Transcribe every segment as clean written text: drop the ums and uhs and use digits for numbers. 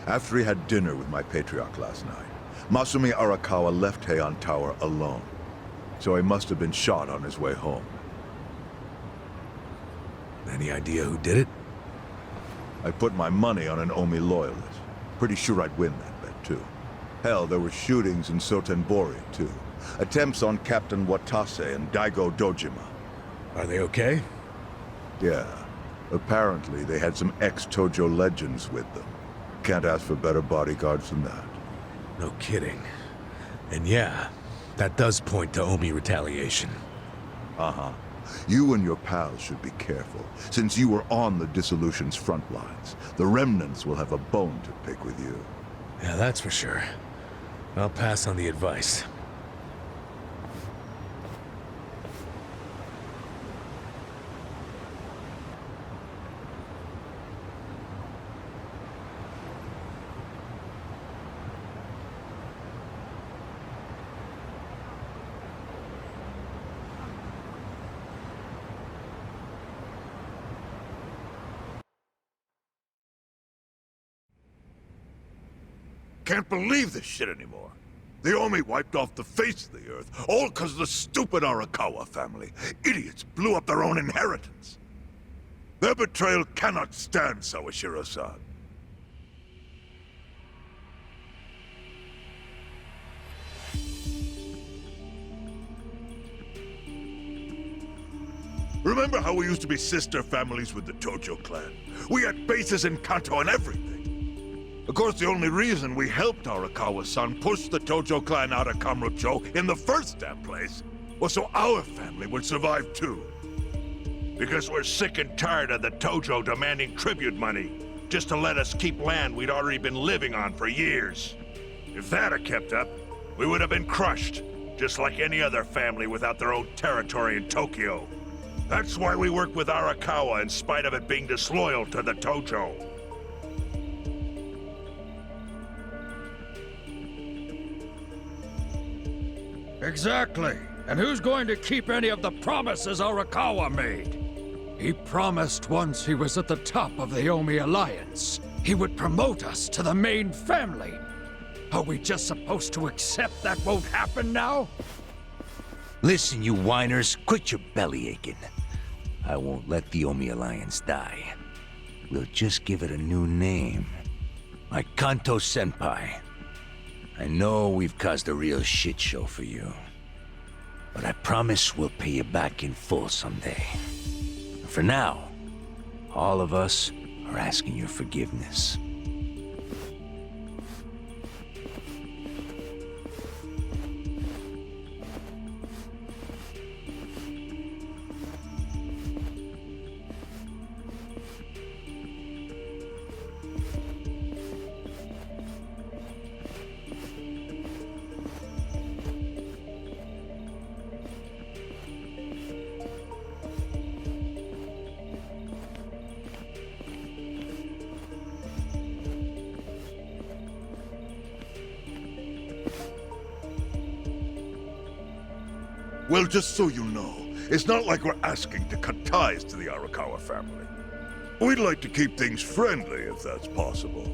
After he had dinner with my patriarch last night, Masumi Arakawa left Heian Tower alone. So he must have been shot on his way home. Any idea who did it? I put my money on an Omi loyalist. Pretty sure I'd win that bet, too. Hell, there were shootings in Sotenbori, too. Attempts on Captain Watase and Daigo Dojima. Are they okay? Yeah. Apparently, they had some ex-Tojo legends with them. Can't ask for better bodyguards than that. No kidding. And yeah, that does point to Omi retaliation. Uh-huh. You and your pals should be careful, since you were on the dissolution's front lines. The remnants will have a bone to pick with you. Yeah, that's for sure. I'll pass on the advice. Can't believe this shit anymore. The Omi wiped off the face of the earth, all because of the stupid Arakawa family. Idiots blew up their own inheritance. Their betrayal cannot stand, Sawashiro-san. Remember how we used to be sister families with the Tojo clan? We had bases in Kanto and everything. Of course, the only reason we helped Arakawa-san push the Tojo clan out of Kamurocho in the first damn place was so our family would survive too. Because we're sick and tired of the Tojo demanding tribute money just to let us keep land we'd already been living on for years. If that had kept up, we would have been crushed, just like any other family without their own territory in Tokyo. That's why we worked with Arakawa in spite of it being disloyal to the Tojo. Exactly. And who's going to keep any of the promises Arakawa made? He promised once he was at the top of the Omi Alliance, he would promote us to the main family. Are we just supposed to accept that won't happen now? Listen, you whiners, quit your belly aching. I won't let the Omi Alliance die. We'll just give it a new name. Like Kanto Senpai. I know we've caused a real shit show for you. But I promise we'll pay you back in full someday. For now, all of us are asking your forgiveness. Well, just so you know, it's not like we're asking to cut ties to the Arakawa family. We'd like to keep things friendly, if that's possible.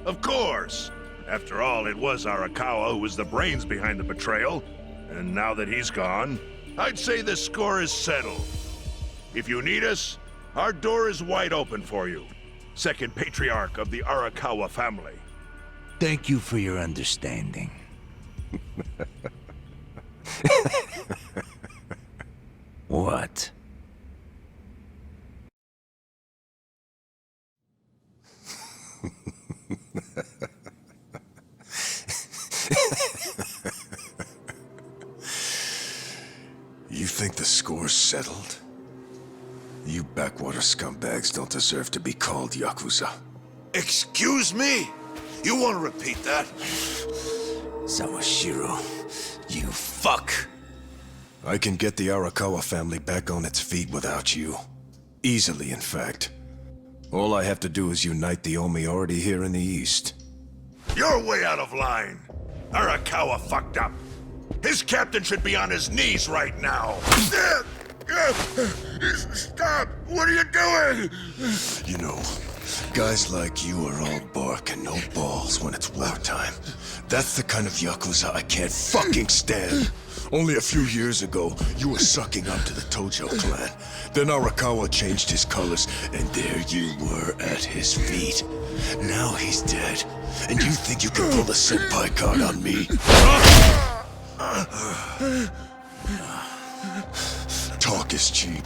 Of course! After all, it was Arakawa who was the brains behind the betrayal. And now that he's gone, I'd say the score is settled. If you need us, our door is wide open for you. Second patriarch of the Arakawa family. Thank you for your understanding. What? You think the score's settled? You backwater scumbags don't deserve to be called Yakuza. Excuse me? You want to repeat that? Sawashiro, you fuck! I can get the Arakawa family back on its feet without you. Easily, in fact. All I have to do is unite the Omi already here in the East. You're way out of line. Arakawa fucked up. His captain should be on his knees right now. Stop! What are you doing? You know, guys like you are all bark and no balls when it's wartime. That's the kind of Yakuza I can't fucking stand. Only a few years ago, you were sucking up to the Tojo clan. Then Arakawa changed his colors, and there you were at his feet. Now he's dead, and you think you can pull the senpai card on me? Talk is cheap.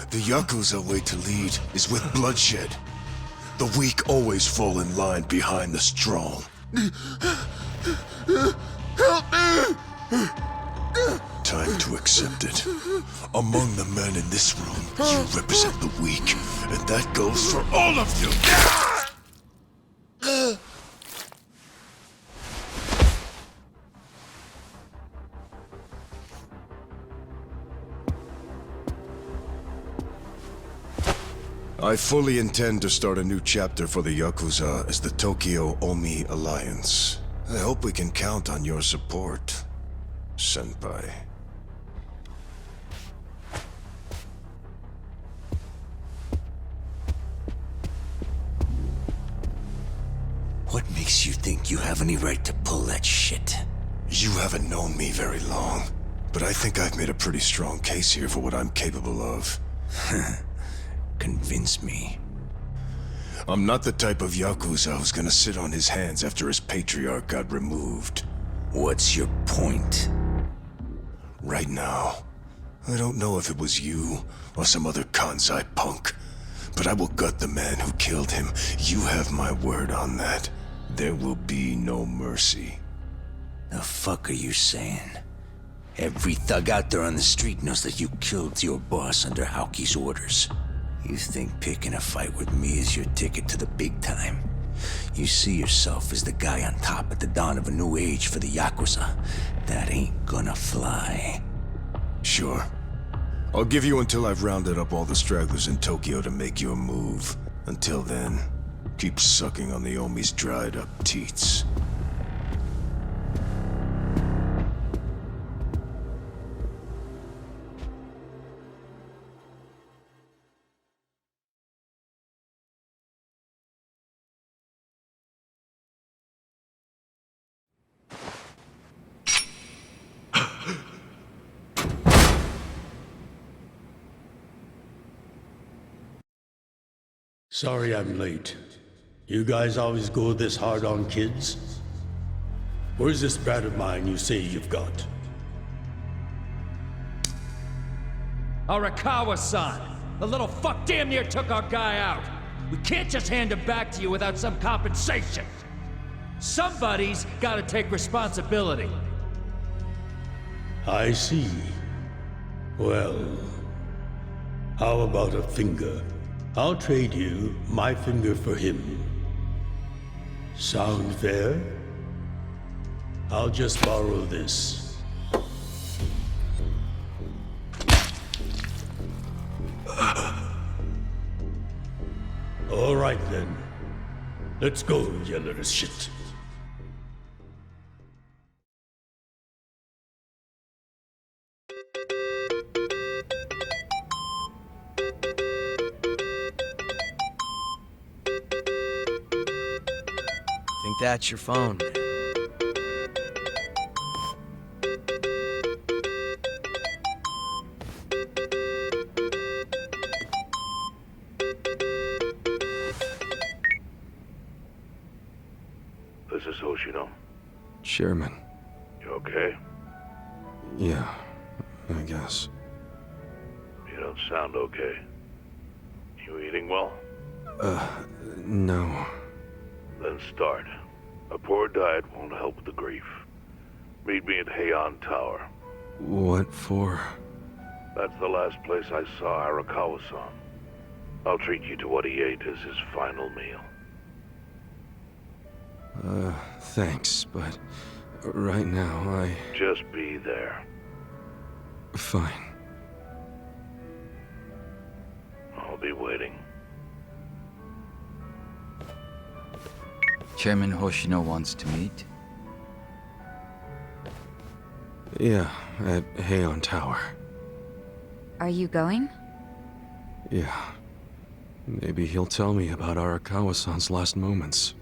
The Yakuza way to lead is with bloodshed. The weak always fall in line behind the strong. Help me! Time to accept it. Among the men in this room, you represent the weak, and that goes for all of you. I fully intend to start a new chapter for the Yakuza as the Tokyo Omi Alliance. I hope we can count on your support, Senpai. What makes you think you have any right to pull that shit? You haven't known me very long, but I think I've made a pretty strong case here for what I'm capable of. Convince me. I'm not the type of Yakuza who's gonna sit on his hands after his patriarch got removed. What's your point? Right now, I don't know if it was you or some other Kansai punk, but I will gut the man who killed him. You have my word on that. There will be no mercy. The fuck are you saying? Every thug out there on the street knows that you killed your boss under Haoki's orders. You think picking a fight with me is your ticket to the big time? You see yourself as the guy on top at the dawn of a new age for the Yakuza. That ain't gonna fly. Sure. I'll give you until I've rounded up all the stragglers in Tokyo to make your move. Until then, keep sucking on the Omi's dried up teats. Sorry I'm late. You guys always go this hard on kids? Where's this brat of mine you say you've got? Arakawa-san! The little fuck damn near took our guy out! We can't just hand him back to you without some compensation! Somebody's gotta take responsibility! I see. Well, how about a finger? I'll trade you my finger for him. Sound fair? I'll just borrow this. All right then. Let's go, you little shit. Think that's your phone. This is Hoshino. Chairman. You okay? Yeah, I guess. You don't sound okay. You eating well? No. Then start. A poor diet won't help with the grief. Meet me at Heian Tower. What for? That's the last place I saw Arakawa-san. I'll treat you to what he ate as his final meal. Thanks, but right now Just be there. Fine. I'll be waiting. Chairman Hoshino wants to meet. Yeah, at Heian Tower. Are you going? Yeah. Maybe he'll tell me about Arakawa-san's last moments.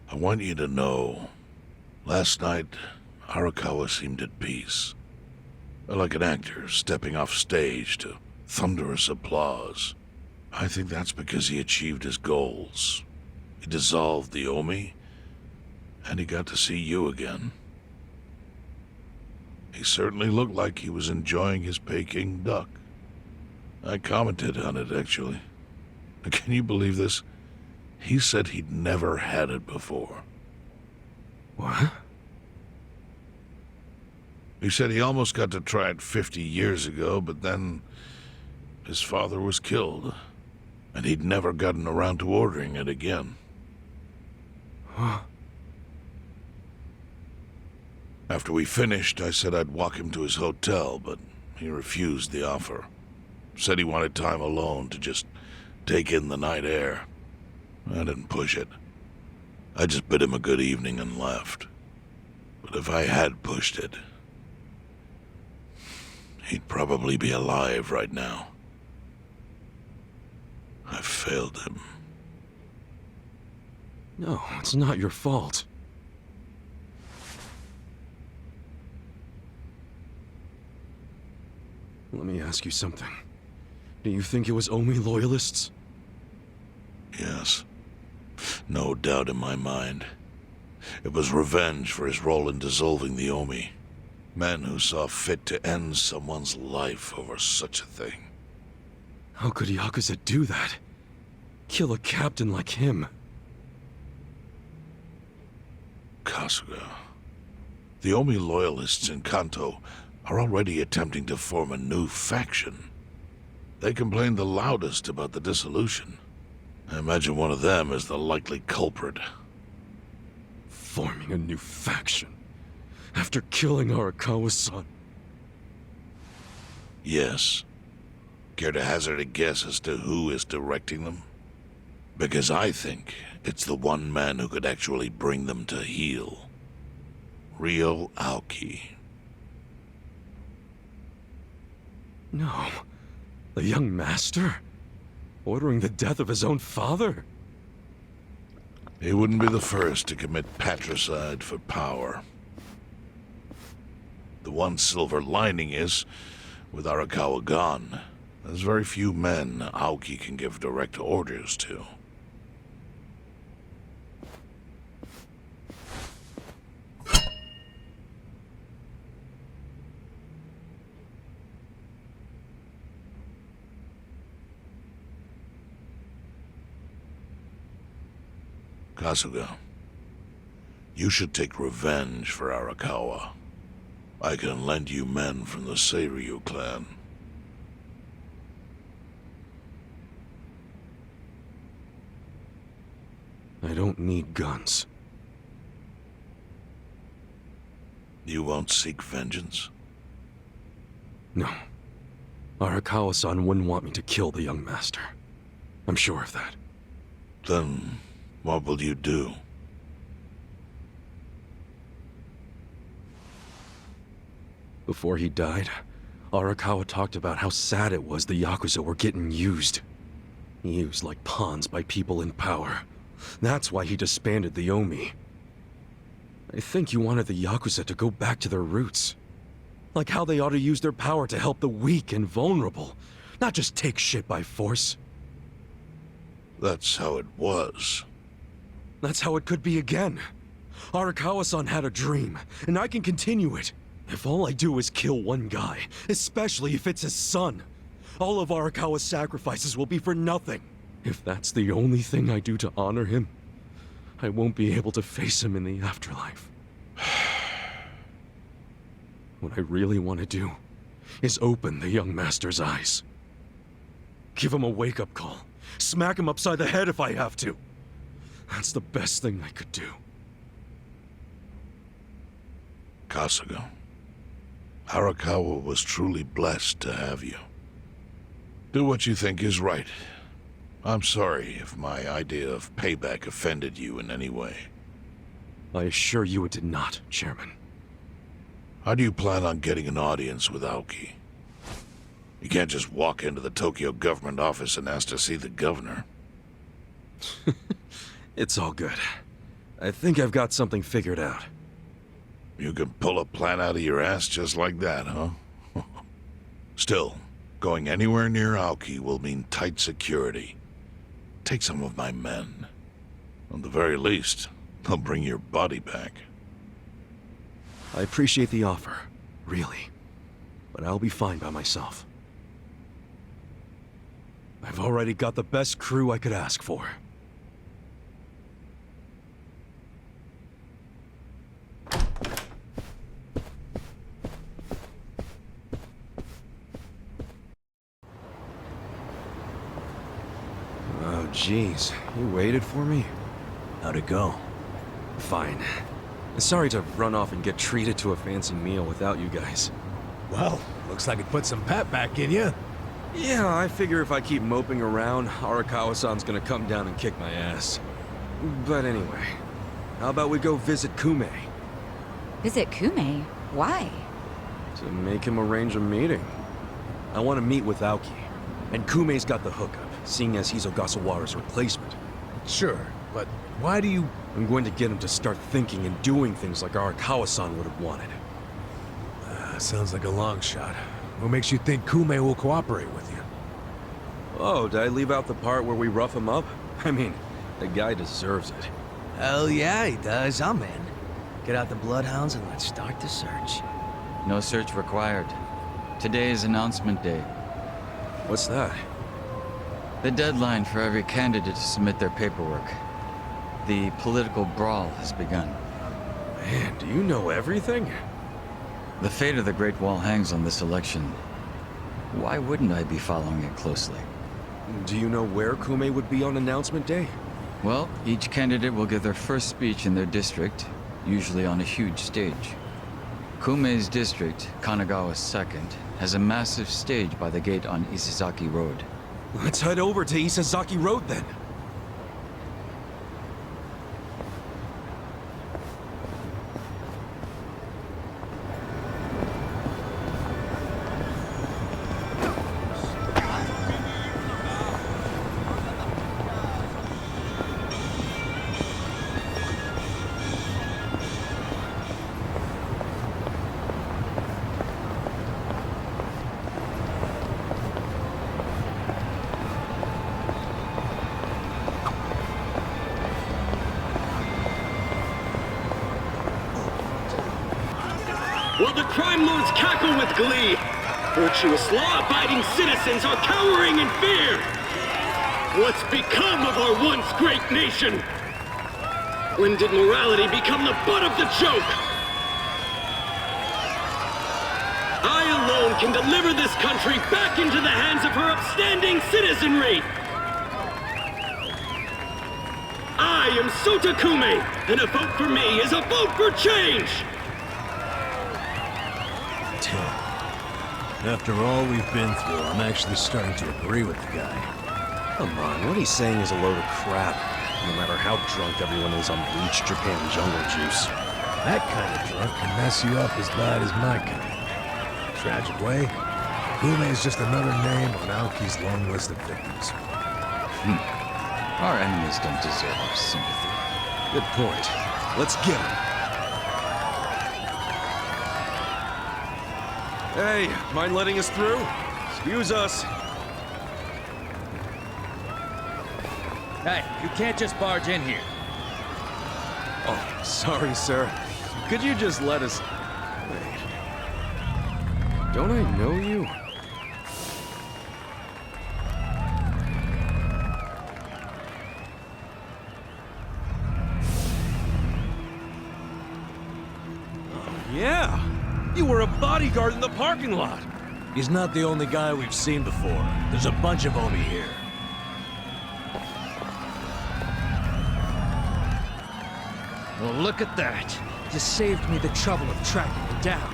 I want you to know, last night, Arakawa seemed at peace. Like an actor stepping off stage to thunderous applause. I think that's because he achieved his goals. He dissolved the Omi, and he got to see you again. He certainly looked like he was enjoying his Peking duck. I commented on it, actually. Can you believe this? He said he'd never had it before. What? He said he almost got to try it 50 years ago, but then his father was killed, and he'd never gotten around to ordering it again. Huh? After we finished, I said I'd walk him to his hotel, but he refused the offer. Said he wanted time alone to just take in the night air. I didn't push it. I just bid him a good evening and left. But if I had pushed it, he'd probably be alive right now. I failed him. No, it's not your fault. Let me ask you something. Do you think it was Omi loyalists? Yes. No doubt in my mind. It was revenge for his role in dissolving the Omi. Men who saw fit to end someone's life over such a thing. How could Yakuza do that? Kill a captain like him? Kasuga. The Omi loyalists in Kanto are already attempting to form a new faction. They complain the loudest about the dissolution. I imagine one of them is the likely culprit. Forming a new faction? After killing Arakawa-san? Yes. Care to hazard a guess as to who is directing them? Because I think it's the one man who could actually bring them to heel. Ryo Aoki. No. The young master? Ordering the death of his own father? He wouldn't be the first to commit patricide for power. The one silver lining is, with Arakawa gone, there's very few men Aoki can give direct orders to. Kasuga, you should take revenge for Arakawa. I can lend you men from the Seiryu clan. I don't need guns. You won't seek vengeance? No. Arakawa-san wouldn't want me to kill the young master. I'm sure of that. Then, what will you do? Before he died, Arakawa talked about how sad it was the Yakuza were getting used. Used like pawns by people in power. That's why he disbanded the Omi. I think he wanted the Yakuza to go back to their roots. Like how they ought to use their power to help the weak and vulnerable, not just take shit by force. That's how it was. That's how it could be again. Arakawa-san had a dream, and I can continue it. If all I do is kill one guy, especially if it's his son, all of Arakawa's sacrifices will be for nothing. If that's the only thing I do to honor him, I won't be able to face him in the afterlife. What I really want to do is open the young master's eyes. Give him a wake-up call. Smack him upside the head if I have to. That's the best thing I could do. Kasuga, Arakawa was truly blessed to have you. Do what you think is right. I'm sorry if my idea of payback offended you in any way. I assure you it did not, Chairman. How do you plan on getting an audience with Aoki? You can't just walk into the Tokyo government office and ask to see the governor. It's all good. I think I've got something figured out. You can pull a plan out of your ass just like that, huh? Still, going anywhere near Aoki will mean tight security. Take some of my men. At the very least, they'll bring your body back. I appreciate the offer, really. But I'll be fine by myself. I've already got the best crew I could ask for. Oh, jeez. You waited for me? How'd it go? Fine. Sorry to run off and get treated to a fancy meal without you guys. Well, looks like it put some pep back in you. Yeah, I figure if I keep moping around, Arakawa-san's gonna come down and kick my ass. But anyway, how about we go visit Kume? Visit Kume? Why? To make him arrange a meeting. I want to meet with Aoki. And Kume's got the hookup, seeing as he's Ogasawara's replacement. Sure, but why do you... I'm going to get him to start thinking and doing things like Arakawa-san would have wanted. Sounds like a long shot. What makes you think Kume will cooperate with you? Oh, did I leave out the part where we rough him up? I mean, the guy deserves it. Hell yeah, he does. I'm in. Get out the bloodhounds and let's start the search. No search required. Today is announcement day. What's that? The deadline for every candidate to submit their paperwork. The political brawl has begun. Man, do you know everything? The fate of the Great Wall hangs on this election. Why wouldn't I be following it closely? Do you know where Kume would be on announcement day? Well, each candidate will give their first speech in their district, usually on a huge stage. Kume's district, Kanagawa's second, has a massive stage by the gate on Isizaki Road. Let's head over to Isizaki Road then. While the crime lords cackle with glee, virtuous law-abiding citizens are cowering in fear. What's become of our once great nation? When did morality become the butt of the joke? I alone can deliver this country back into the hands of her upstanding citizenry. I am Sota Kume, and a vote for me is a vote for change! After all we've been through, I'm actually starting to agree with the guy. Come on, what he's saying is a load of crap. No matter how drunk everyone is on bleach Japan jungle juice. That kind of drunk can mess you up as bad as my kind. Tragic way, Kume is just another name on Aoki's long list of victims. Our enemies don't deserve our sympathy. Good point. Let's get him. Hey, mind letting us through? Excuse us. Hey, you can't just barge in here. Oh, sorry, sir. Could you just let us... Wait. Don't I know you? Oh, yeah! You were a bodyguard in the parking lot! He's not the only guy we've seen before. There's a bunch of Omi here. Well, look at that. You saved me the trouble of tracking him down.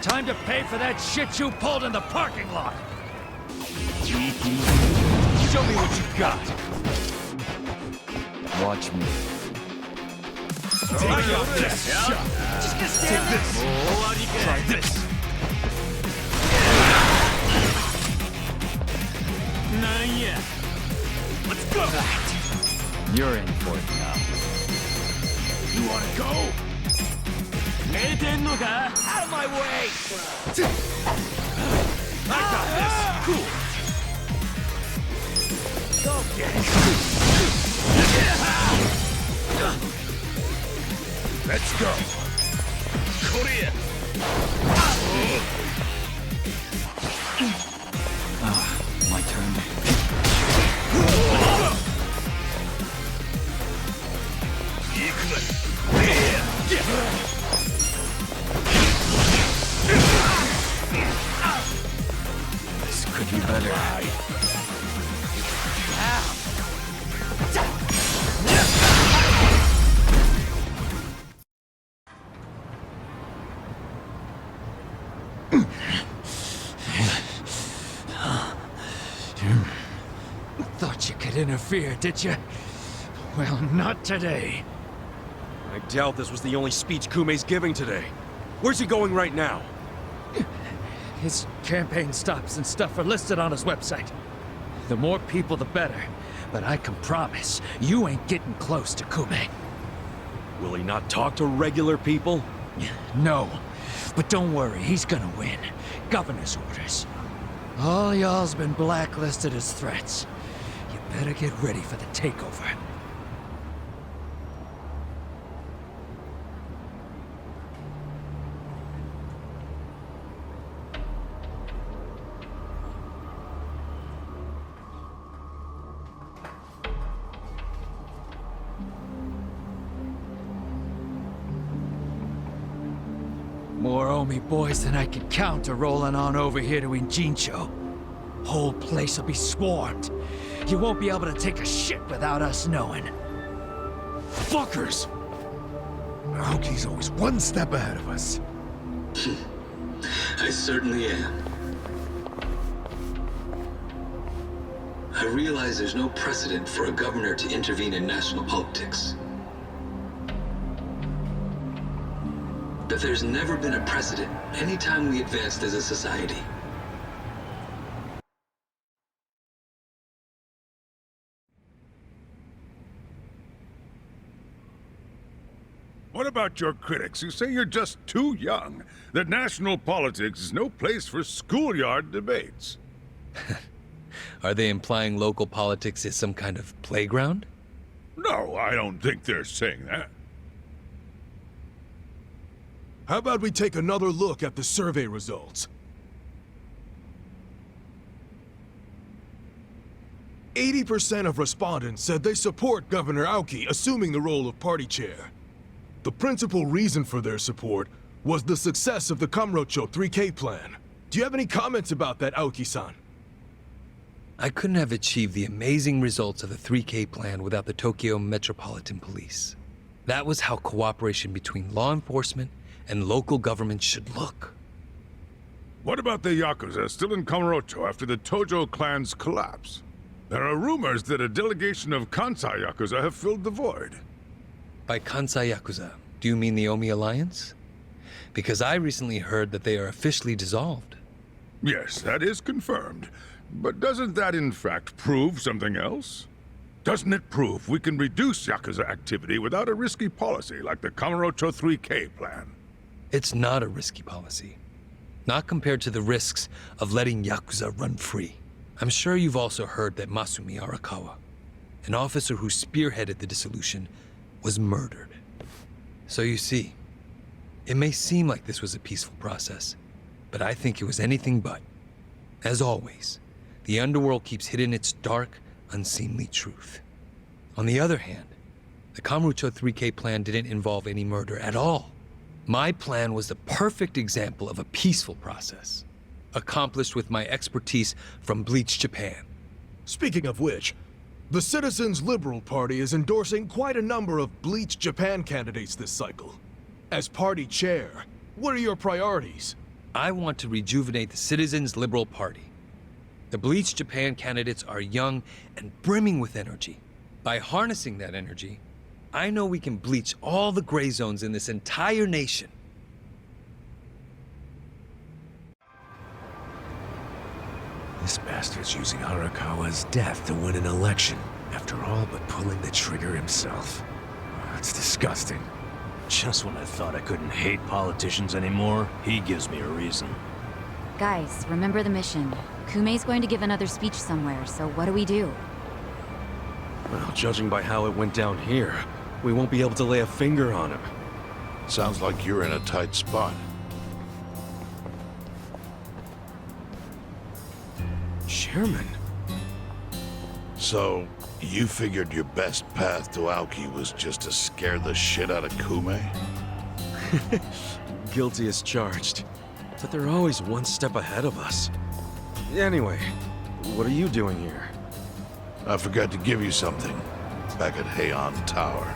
Time to pay for that shit you pulled in the parking lot! Show me what you got. Watch me. I got this. Take this. Try this. Let's go. You're in for it now. You wanna go? Out of my way! I got this. Cool. Go get it! Let's go. Korea. My turn. This could be better. Thought you could interfere, did you? Well, not today. I doubt this was the only speech Kume's giving today. Where's he going right now? His campaign stops and stuff are listed on his website. The more people, the better. But I can promise, you ain't getting close to Kume. Will he not talk to regular people? No. But don't worry, he's gonna win. Governor's orders. All y'all's been blacklisted as threats. You better get ready for the takeover. More Omi boys than I can count are rolling on over here to Injincho. Whole place will be swarmed. You won't be able to take a shit without us knowing. Fuckers! Aoki's always one step ahead of us. I certainly am. I realize there's no precedent for a governor to intervene in national politics. But there's never been a precedent anytime we advanced as a society. What about your critics who say you're just too young? That national politics is no place for schoolyard debates. Are they implying local politics is some kind of playground? No, I don't think they're saying that. How about we take another look at the survey results? 80% of respondents said they support Governor Aoki assuming the role of party chair. The principal reason for their support was the success of the Kamurocho 3K plan. Do you have any comments about that, Aoki-san? I couldn't have achieved the amazing results of the 3K plan without the Tokyo Metropolitan Police. That was how cooperation between law enforcement and local government should look. What about the Yakuza still in Kamurocho after the Tojo clan's collapse? There are rumors that a delegation of Kansai Yakuza have filled the void. By Kansai Yakuza, do you mean the Omi Alliance? Because I recently heard that they are officially dissolved. Yes, that is confirmed. But doesn't that in fact prove something else? Doesn't it prove we can reduce Yakuza activity without a risky policy like the Kamurocho 3K plan? It's not a risky policy. Not compared to the risks of letting Yakuza run free. I'm sure you've also heard that Masumi Arakawa, an officer who spearheaded the dissolution, was murdered. So you see, it may seem like this was a peaceful process, but I think it was anything but. As always, the underworld keeps hidden its dark, unseemly truth. On the other hand, the Kamurocho 3K plan didn't involve any murder at all. My plan was the perfect example of a peaceful process, accomplished with my expertise from Bleach Japan. Speaking of which, the Citizens Liberal Party is endorsing quite a number of Bleach Japan candidates this cycle. As party chair, what are your priorities? I want to rejuvenate the Citizens Liberal Party. The Bleach Japan candidates are young and brimming with energy. By harnessing that energy, I know we can bleach all the gray zones in this entire nation. This bastard's using Arakawa's death to win an election, after all but pulling the trigger himself. It's disgusting. Just when I thought I couldn't hate politicians anymore, he gives me a reason. Guys, remember the mission. Kumei's going to give another speech somewhere, so what do we do? Well, judging by how it went down here, we won't be able to lay a finger on him. Sounds like you're in a tight spot. Chairman? So, you figured your best path to Aoki was just to scare the shit out of Kume? Guilty as charged. But they're always one step ahead of us. Anyway, what are you doing here? I forgot to give you something back at Heian Tower.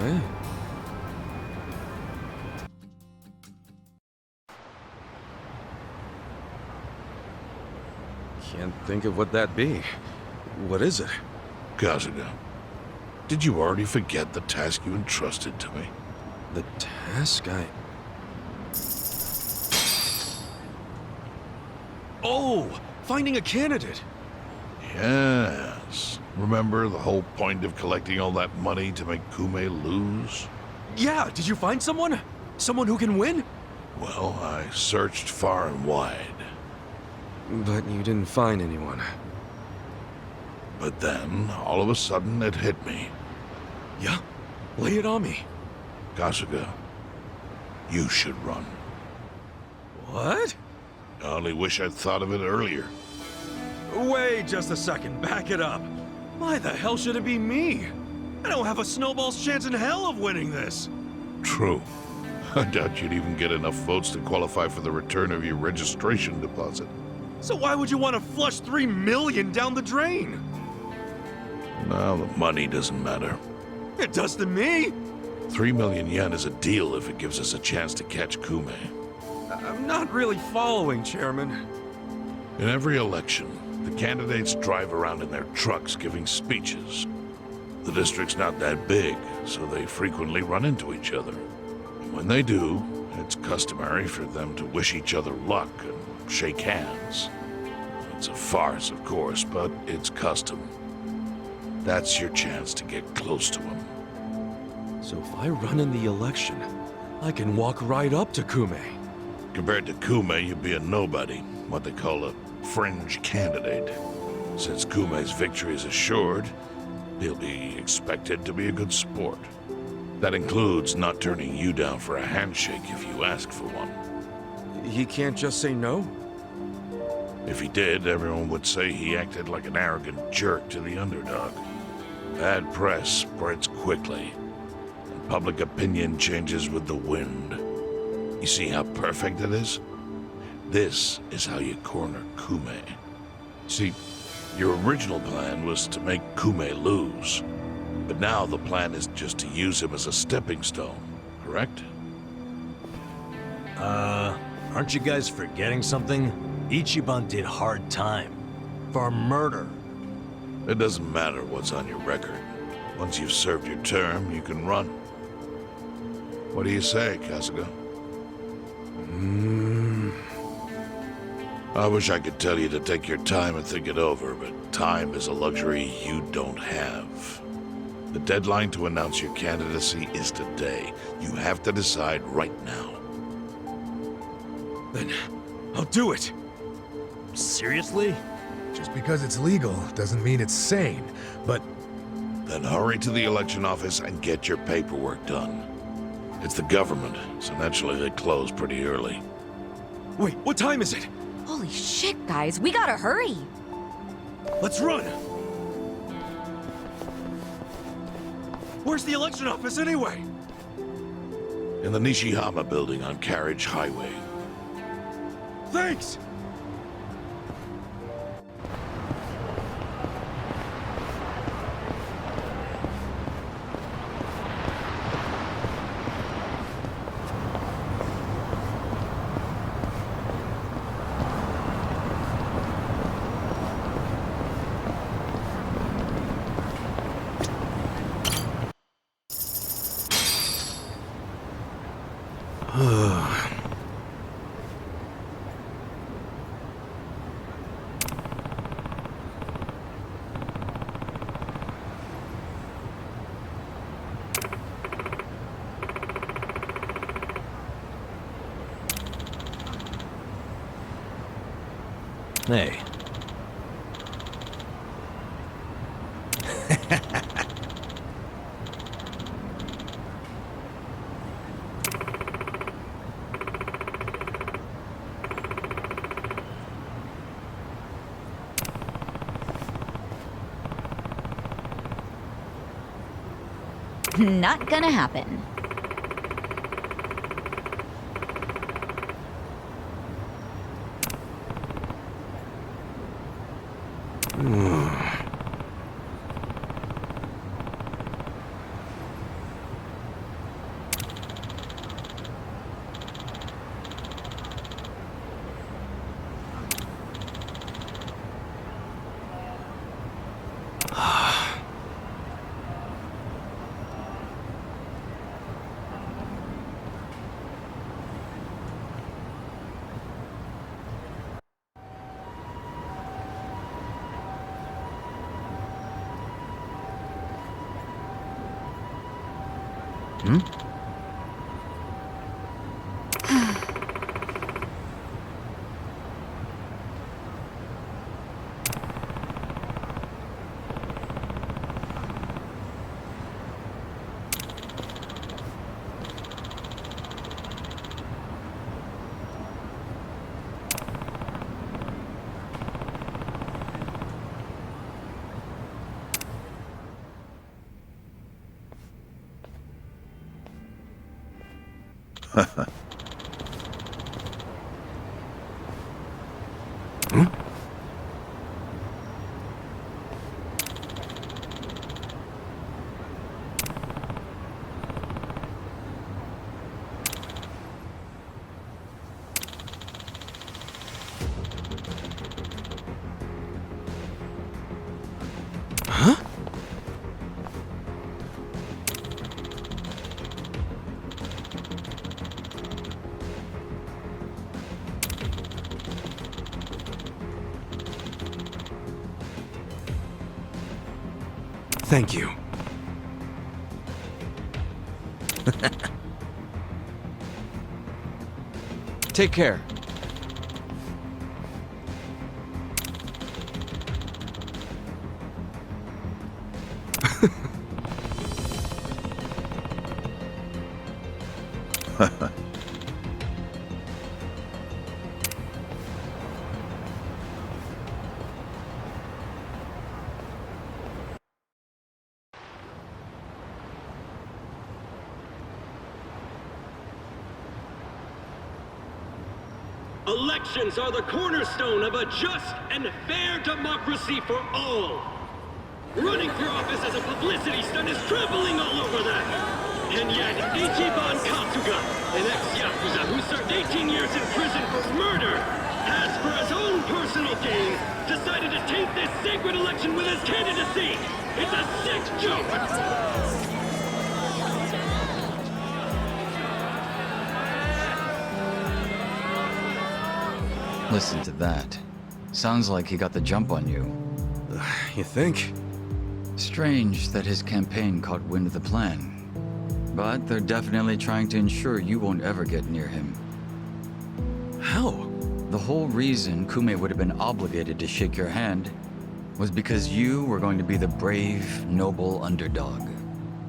Eh? Can't think of what that'd be. What is it? Kasuga, did you already forget the task you entrusted to me? The task Oh! Finding a candidate! Yes. Remember the whole point of collecting all that money to make Kume lose? Yeah, did you find someone? Someone who can win? Well, I searched far and wide. But you didn't find anyone. But then, all of a sudden, it hit me. Yeah? Lay it on me. Kasuga, you should run. What? I only wish I'd thought of it earlier. Wait just a second, back it up. Why the hell should it be me? I don't have a snowball's chance in hell of winning this. True. I doubt you'd even get enough votes to qualify for the return of your registration deposit. So why would you want to flush 3 million down the drain? Well, the money doesn't matter. It does to me. 3 million yen is a deal if it gives us a chance to catch Kume. I'm not really following, Chairman. In every election, the candidates drive around in their trucks giving speeches. The district's not that big, so they frequently run into each other. And when they do, it's customary for them to wish each other luck and shake hands. It's a farce, of course, but it's custom. That's your chance to get close to him. So if I run in the election, I can walk right up to Kume. Compared to Kume, you'd be a nobody, what they call a fringe candidate. Since Kume's victory is assured, he'll be expected to be a good sport. That includes not turning you down for a handshake if you ask for one. He can't just say no? If he did, everyone would say he acted like an arrogant jerk to the underdog. Bad press spreads quickly, and public opinion changes with the wind. You see how perfect it is? This is how you corner Kume. See, your original plan was to make Kume lose, but now the plan is just to use him as a stepping stone, correct? Aren't you guys forgetting something? Ichiban did hard time. For murder. It doesn't matter what's on your record. Once you've served your term, you can run. What do you say, Kasuga? I wish I could tell you to take your time and think it over, but time is a luxury you don't have. The deadline to announce your candidacy is today. You have to decide right now. Then I'll do it. Seriously? Just because it's legal doesn't mean it's sane, but... Then hurry to the election office and get your paperwork done. It's the government, so naturally they close pretty early. Wait, what time is it? Holy shit, guys, we gotta hurry! Let's run! Where's the election office anyway? In the Nishihama building on Carriage Highway. Thanks! Hey. Not gonna happen. Thank you. Take care. Elections are the cornerstone of a just and fair democracy for all. Running for office as a publicity stunt is trampling all over that. And yet, Ichiban Kasuga, an ex-Yakuza who served 18 years in prison for murder, has, for his own personal gain, decided to taint this sacred election with his candidacy. It's a sick joke! Listen to that. Sounds like he got the jump on you. You think? Strange that his campaign caught wind of the plan. But they're definitely trying to ensure you won't ever get near him. How? The whole reason Kume would have been obligated to shake your hand was because you were going to be the brave, noble underdog.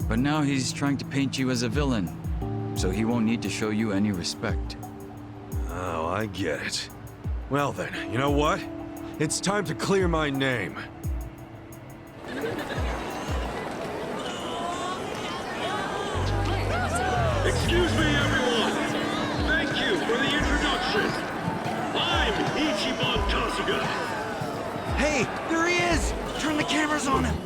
But now he's trying to paint you as a villain, so he won't need to show you any respect. Oh, I get it. Well then, you know what? It's time to clear my name. Excuse me, everyone. Thank you for the introduction. I'm Ichiban Kasuga. Hey, there he is! Turn the cameras on him!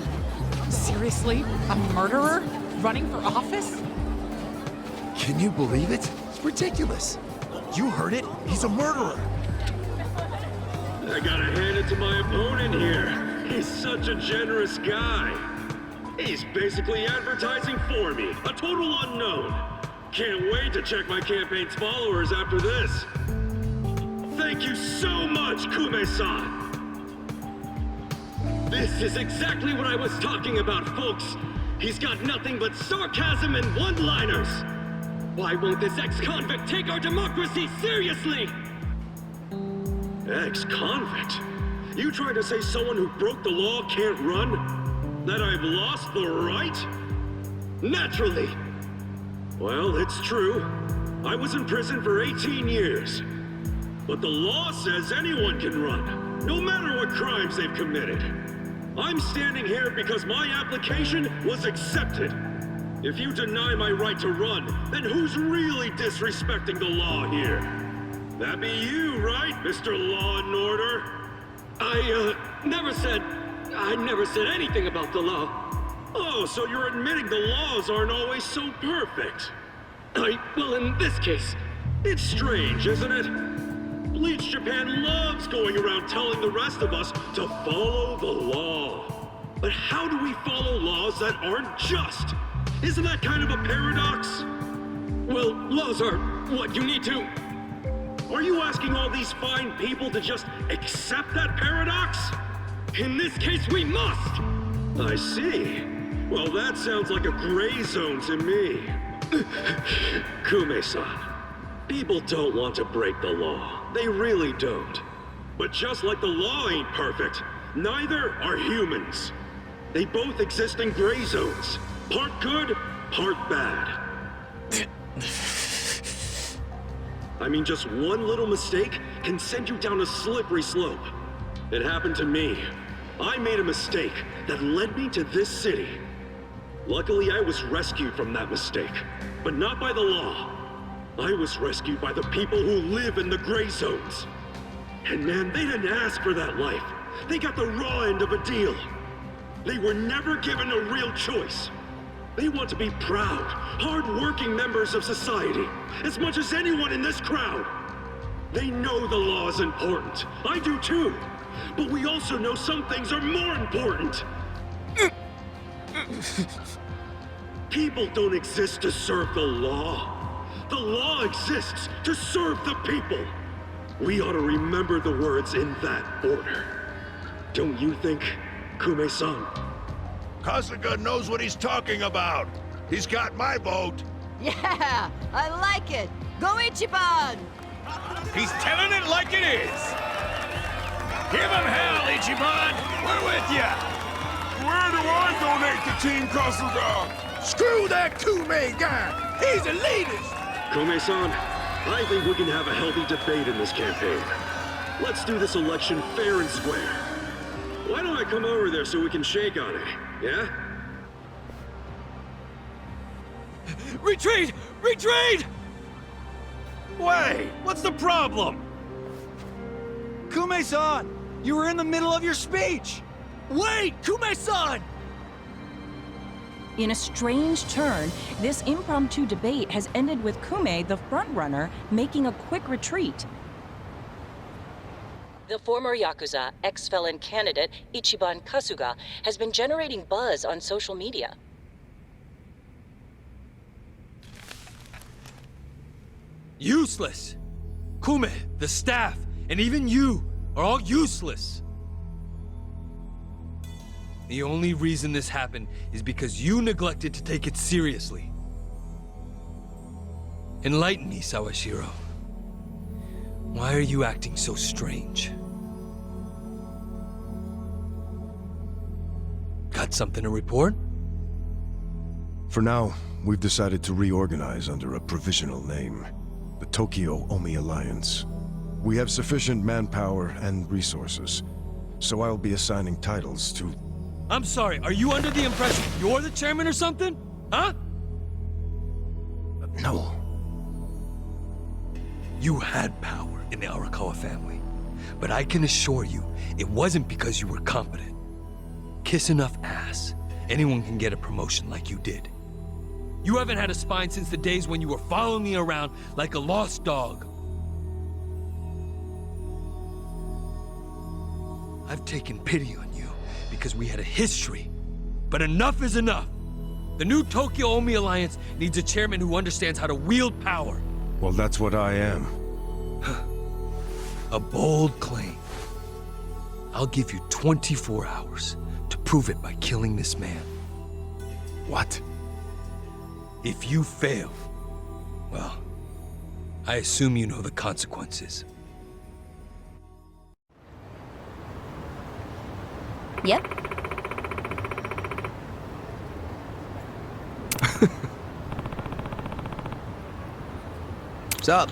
Seriously? A murderer? Running for office? Can you believe it? It's ridiculous. You heard it. He's a murderer. I gotta hand it to my opponent here. He's such a generous guy. He's basically advertising for me, a total unknown. Can't wait to check my campaign's followers after this. Thank you so much, Kume-san. This is exactly what I was talking about, folks. He's got nothing but sarcasm and one-liners. Why won't this ex-convict take our democracy seriously? Ex-convict? You trying to say someone who broke the law can't run? That I've lost the right? Naturally. Well, it's true. I was in prison for 18 years. But the law says anyone can run, no matter what crimes they've committed. I'm standing here because my application was accepted. If you deny my right to run, then who's really disrespecting the law here? That be you, right, Mr. Law and Order? I never said anything about the law. Oh, so you're admitting the laws aren't always so perfect. Well, in this case. It's strange, isn't it? Bleach Japan loves going around telling the rest of us to follow the law. But how do we follow laws that aren't just? Isn't that kind of a paradox? Well, laws are what you need to. Are you asking all these fine people to just accept that paradox? In this case, we must! I see. Well, that sounds like a gray zone to me. Kume-san, people don't want to break the law. They really don't. But just like the law ain't perfect, neither are humans. They both exist in gray zones. Part good, part bad. I mean, just one little mistake can send you down a slippery slope. It happened to me. I made a mistake that led me to this city. Luckily, I was rescued from that mistake, but not by the law. I was rescued by the people who live in the gray zones. And man, they didn't ask for that life. They got the raw end of a deal. They were never given a real choice. They want to be proud, hard-working members of society, as much as anyone in this crowd. They know the law is important. I do too. But we also know some things are more important. People don't exist to serve the law. The law exists to serve the people. We ought to remember the words in that order. Don't you think, Kume-san? Kasuga knows what he's talking about. He's got my vote. Yeah, I like it. Go Ichiban! He's telling it like it is. Give him hell, Ichiban. We're with ya. Where do I donate to Team Kasuga? Screw that Kume guy. He's the elitist. Kume-san, I think we can have a healthy debate in this campaign. Let's do this election fair and square. Why don't I come over there so we can shake on it, yeah? Retreat! Retreat! Wait, what's the problem? Kume-san, you were in the middle of your speech. Wait, Kume-san! In a strange turn, this impromptu debate has ended with Kume, the frontrunner, making a quick retreat. The former Yakuza ex-felon candidate, Ichiban Kasuga, has been generating buzz on social media. Useless! Kume, the staff, and even you are all useless. The only reason this happened is because you neglected to take it seriously. Enlighten me, Sawashiro. Why are you acting so strange? Got something to report? For now, we've decided to reorganize under a provisional name. The Tokyo Omi Alliance. We have sufficient manpower and resources, so I'll be assigning titles to... I'm sorry, are you under the impression you're the chairman or something? Huh? No. You had power in the Arakawa family, but I can assure you, it wasn't because you were competent. Kiss enough ass, anyone can get a promotion like you did. You haven't had a spine since the days when you were following me around like a lost dog. I've taken pity on you because we had a history, but enough is enough. The new Tokyo Omi Alliance needs a chairman who understands how to wield power. Well, that's what I am. A bold claim. I'll give you 24 hours to prove it by killing this man. What? If you fail, well, I assume you know the consequences. Yep. What's up?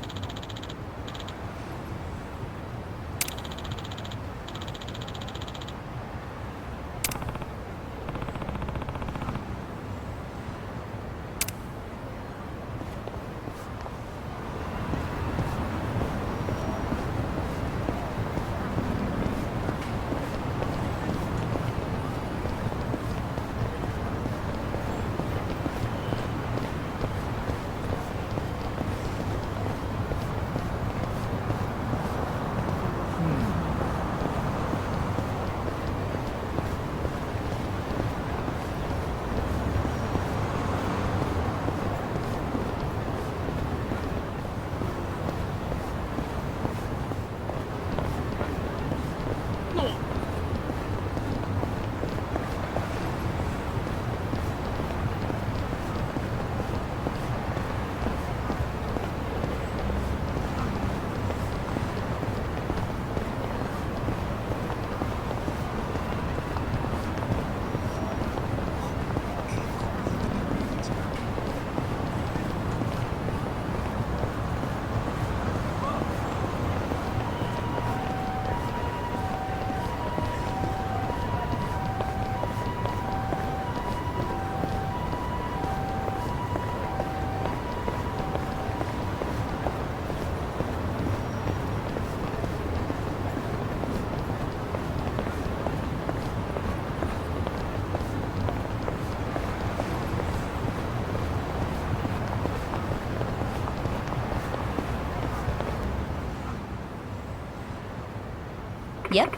Yep.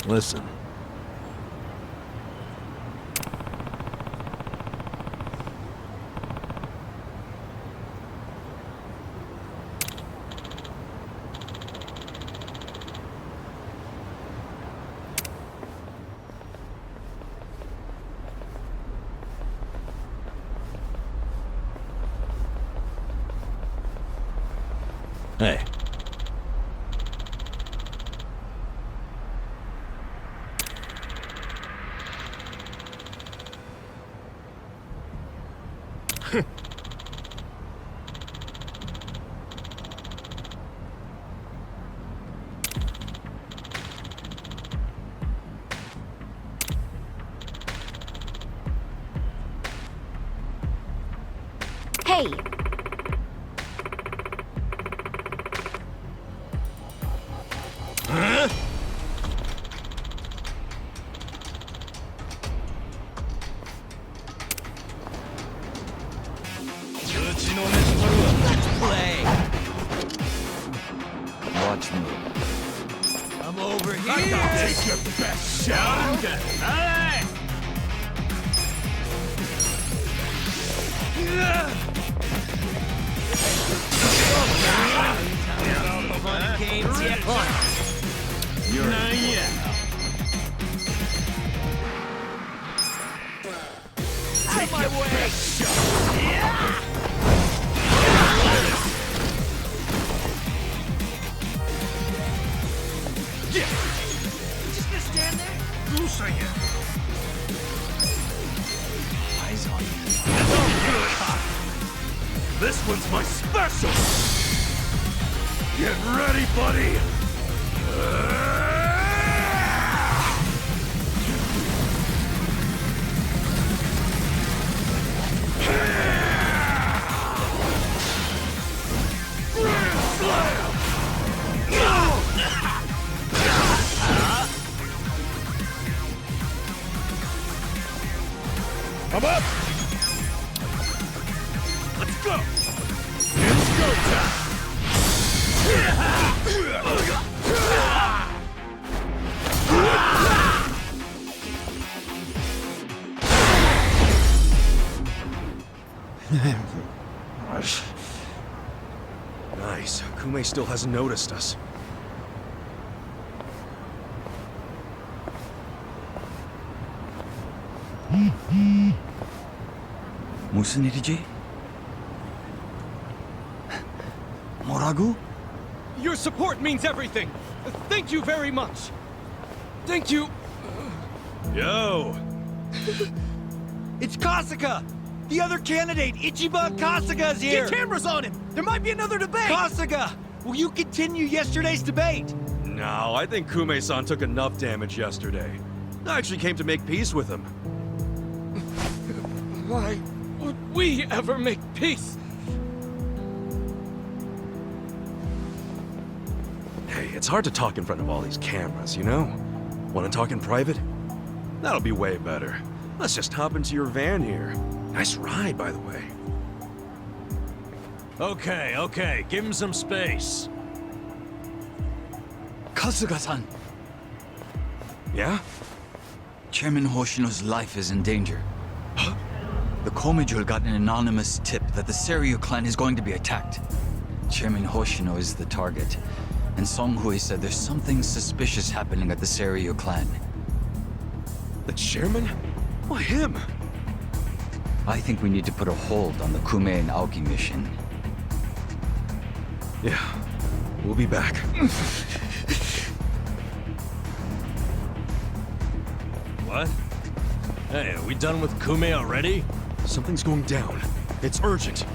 Listen. Hey. Hey! Huh? Let's play. Watch me. I'm over here. I got take your best shot. Games yet. You're not yet. Take my way. Best shot. Just gonna stand there? Слушай. Eyes on you. This one's my special. Get ready, buddy. I'm up! Let's go! It's go time! Nice. Kume still hasn't noticed us. 무슨 일이지? 뭐라고? Your support means everything. Thank you very much. Thank you. Yo! It's Kasuga! The other candidate, Ichiban Kasuga's here! Get cameras on him! There might be another debate! Kasuga! Will you continue yesterday's debate? No, I think Kume-san took enough damage yesterday. I actually came to make peace with him. Why would we ever make peace? Hey, it's hard to talk in front of all these cameras, you know? Want to talk in private? That'll be way better. Let's just hop into your van here. Nice ride, by the way. Okay, give him some space. Kasuga-san. Yeah? Chairman Hoshino's life is in danger. The Komijul got an anonymous tip that the Seiryu clan is going to be attacked. Chairman Hoshino is the target, and Song Hui said there's something suspicious happening at the Seiryu clan. The chairman? Why him? I think we need to put a hold on the Kume and Aoki mission. Yeah, we'll be back. What? Hey, are we done with Kume already? Something's going down. It's urgent.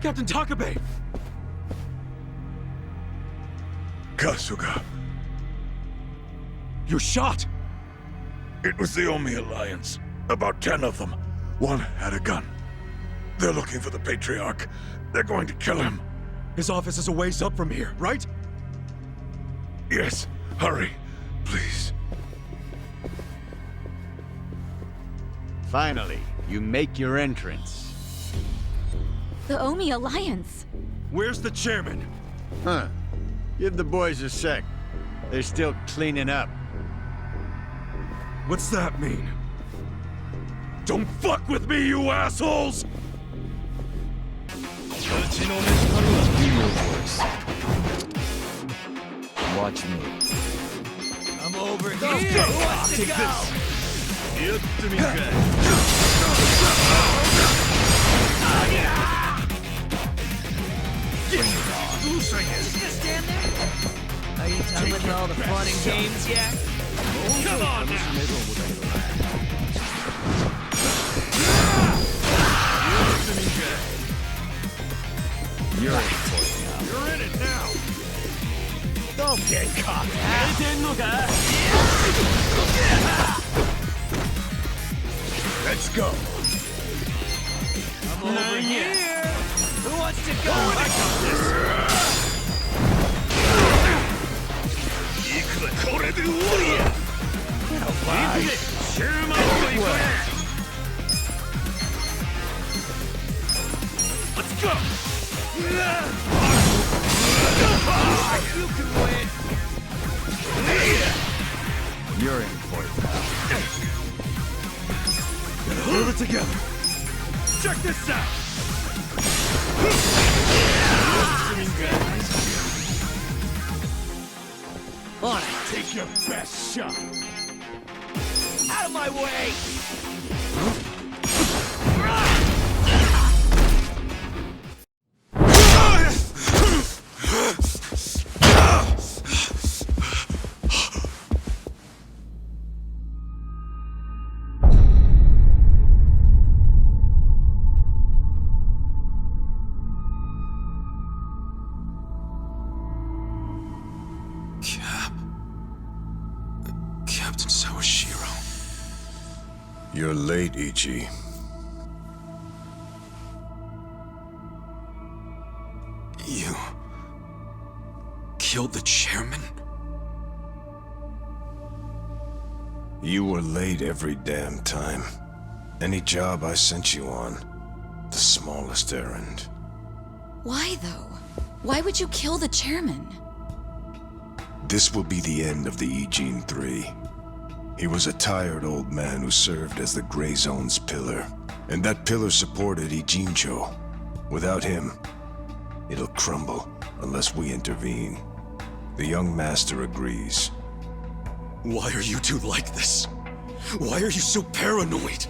Captain Takabe! Kasuga. You're shot! It was the Omi Alliance. About 10 of them. One had a gun. They're looking for the Patriarch. They're going to kill him. His office is a ways up from here, right? Yes. Hurry. Please. Finally, you make your entrance. The Omi Alliance. Where's the chairman? Huh. Give the boys a sec. They're still cleaning up. What's that mean? Don't fuck with me, you assholes! Do your worst. Watch me. I'm over here. Let's go. Who wants to Bring it on. Just gonna stand there? Are you done with all the fun and games yet? Come on now! You're in for it now. You're in it now! Don't get caught. Let's go. I'm over here. Who wants to go? I got this! Let's go! together. Check this out! On it. Take your best shot. Out of my way! Captain Sawashiro. You're late, Ichi. You... killed the chairman? You were late every damn time. Any job I sent you on, the smallest errand. Why, though? Why would you kill the chairman? This will be the end of the Ijin 3. He was a tired old man who served as the Gray Zone's pillar. And that pillar supported Ijincho. Without him, it'll crumble unless we intervene. The young master agrees. Why are you two like this? Why are you so paranoid?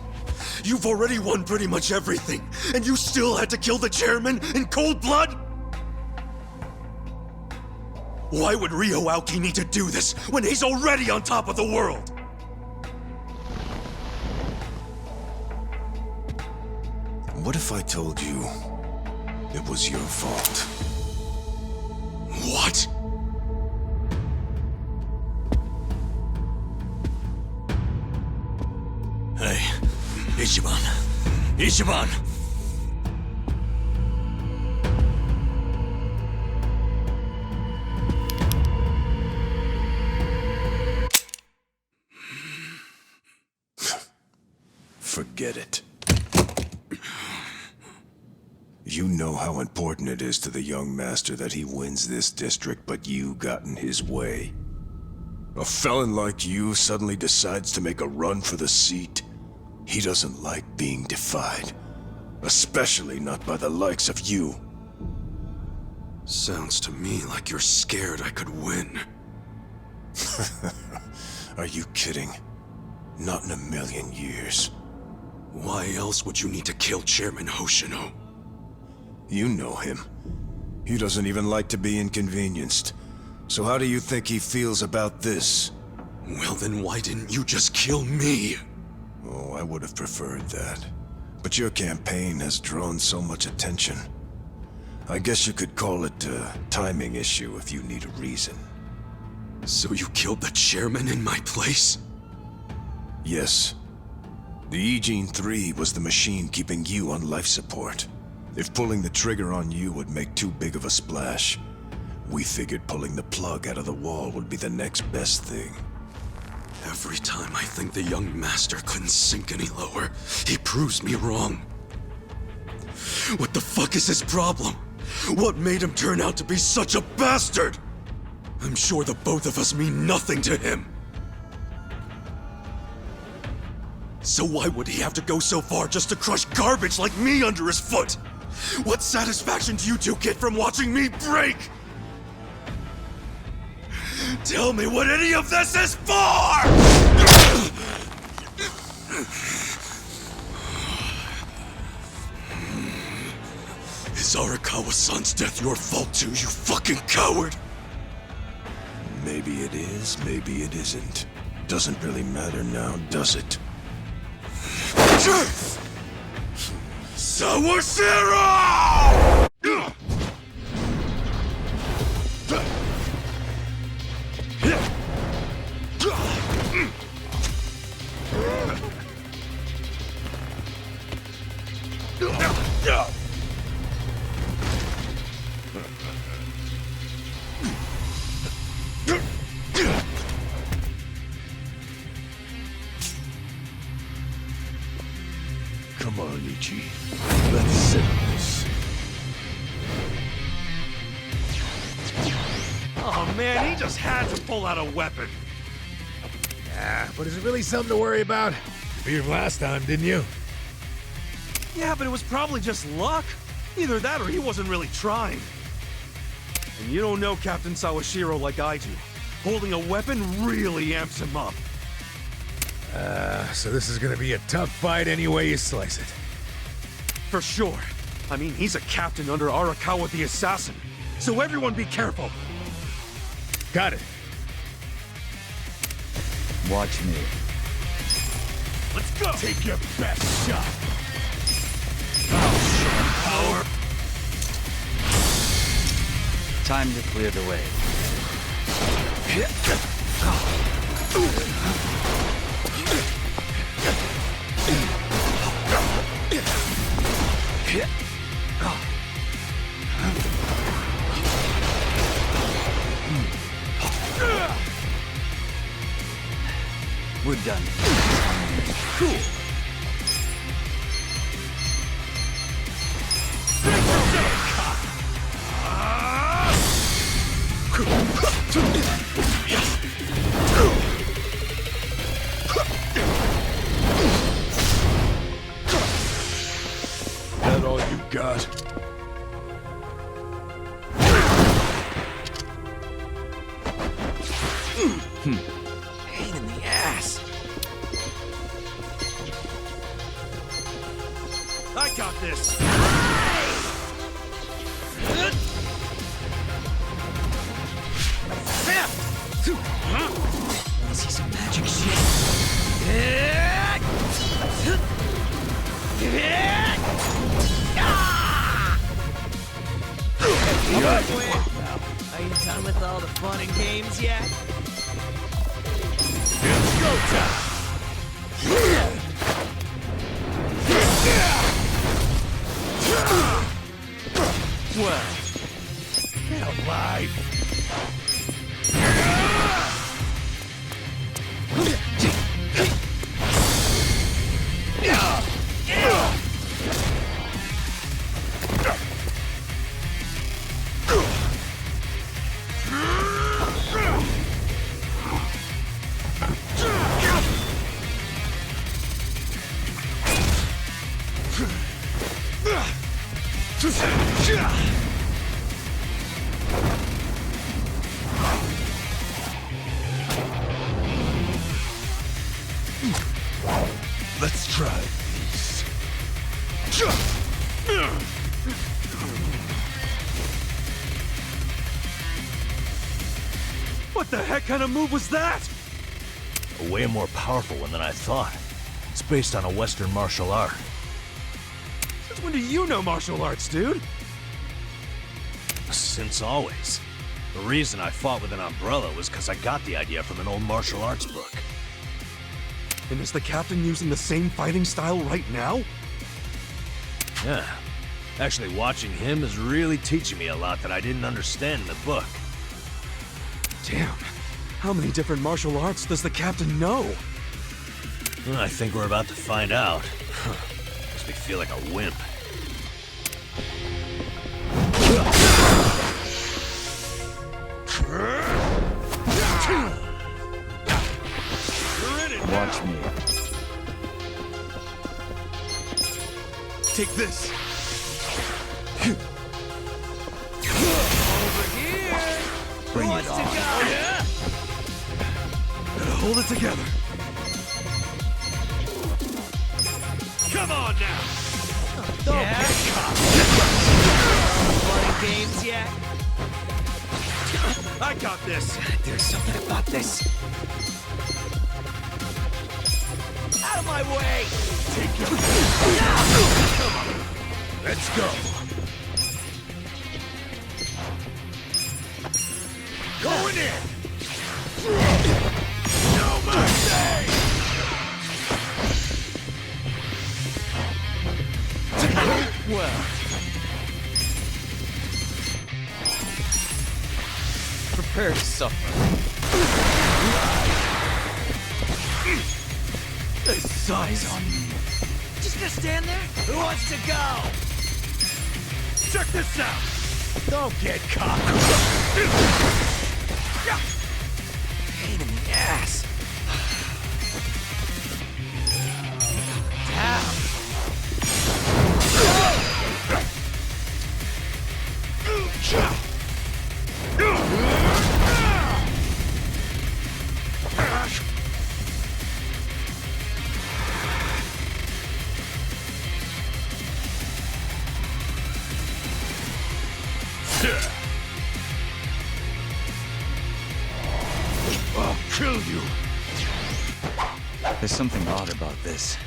You've already won pretty much everything, and you still had to kill the chairman in cold blood? Why would Ryo Aoki need to do this when he's already on top of the world? What if I told you it was your fault? What? Hey, Ichiban. Ichiban! Forget it. You know how important it is to the young master that he wins this district, but you got in his way. A felon like you suddenly decides to make a run for the seat. He doesn't like being defied. Especially not by the likes of you. Sounds to me like you're scared I could win. Are you kidding? Not in a million years. Why else would you need to kill Chairman Hoshino? You know him. He doesn't even like to be inconvenienced. So how do you think he feels about this? Well, then why didn't you just kill me? Oh, I would have preferred that. But your campaign has drawn so much attention. I guess you could call it a timing issue if you need a reason. So you killed the chairman in my place? Yes. The Ijin 3 was the machine keeping you on life support. If pulling the trigger on you would make too big of a splash, we figured pulling the plug out of the wall would be the next best thing. Every time I think the young master couldn't sink any lower, he proves me wrong. What the fuck is his problem? What made him turn out to be such a bastard? I'm sure the both of us mean nothing to him. So why would he have to go so far just to crush garbage like me under his foot? What satisfaction do you two get from watching me break? Tell me what any of this is for! Is Arakawa-san's death your fault too, you fucking coward? Maybe it is, maybe it isn't. Doesn't really matter now, does it? Sawashiro! Come on, Ichi. Let's settle this. Oh man, he just had to pull out a weapon. Yeah, but is it really something to worry about? Beat him last time, didn't you? Yeah, but it was probably just luck. Either that or he wasn't really trying. And you don't know Captain Sawashiro like I do. Holding a weapon really amps him up. So this is gonna be a tough fight any way you slice it. For sure. I mean, he's a captain under Arakawa the Assassin. So everyone be careful. Got it. Watch me. Let's go! Take your best shot. Power. Time to clear the way. We're done. Cool. That all you got? Pain in the ass. I got this. Wanna see some magic shit? Are you done with all the fun and games yet? It's go time! Well, get alive. Let's try these. What the heck kind of move was that? A way more powerful one than I thought. It's based on a Western martial art. Since when do you know martial arts, dude? Since always. The reason I fought with an umbrella was because I got the idea from an old martial arts book. And is the captain using the same fighting style right now? Yeah. Actually, watching him is really teaching me a lot that I didn't understand in the book. Damn. How many different martial arts does the captain know? I think we're about to find out. Makes me feel like a wimp. Watch me. Take this. Over here. Bring Who it wants to on. go? Gotta hold it together. Come on now. Yeah. Fun and games yet? I got this. There's something about this. Out of my way! Take your... Come on. Let's go. Going in. No mercy. Well, Prepare to suffer. The size on me. just gonna stand there? Who wants to go? Check this out. Don't get caught. Pain in the ass. Down. I'll kill you. There's something odd about this.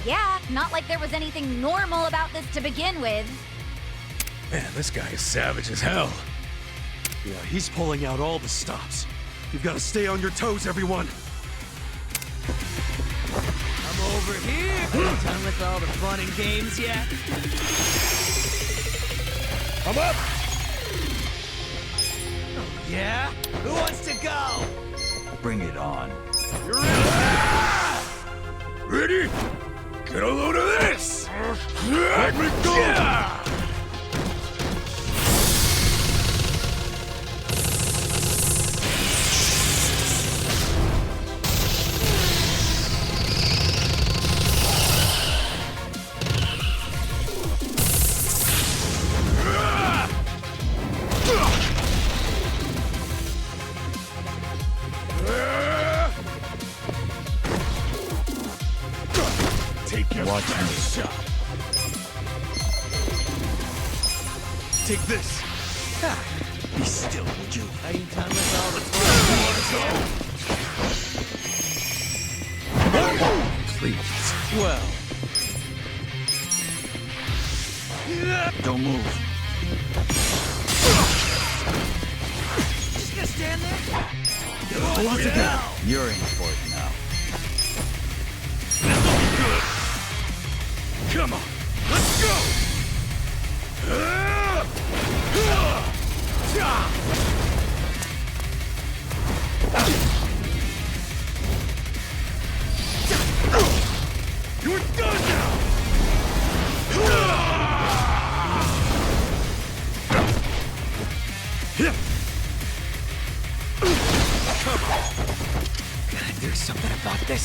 Yeah, not like there was anything normal about this to begin with. Man, this guy is savage as hell. Yeah, he's pulling out all the stops. You've got to stay on your toes, everyone. I'm over here. Done with all the fun and games yet? I'm up! Oh, yeah? Who wants to go? Bring it on. You're in. Ready? Get a load of this! Let me go! Watch me. Take this. Be still, would you? Are you done with all the fun? Please. Well. Don't move. Just gonna stand there? You're in for it now. Come on, let's go! You're done now! Come on! Gotta do something about this.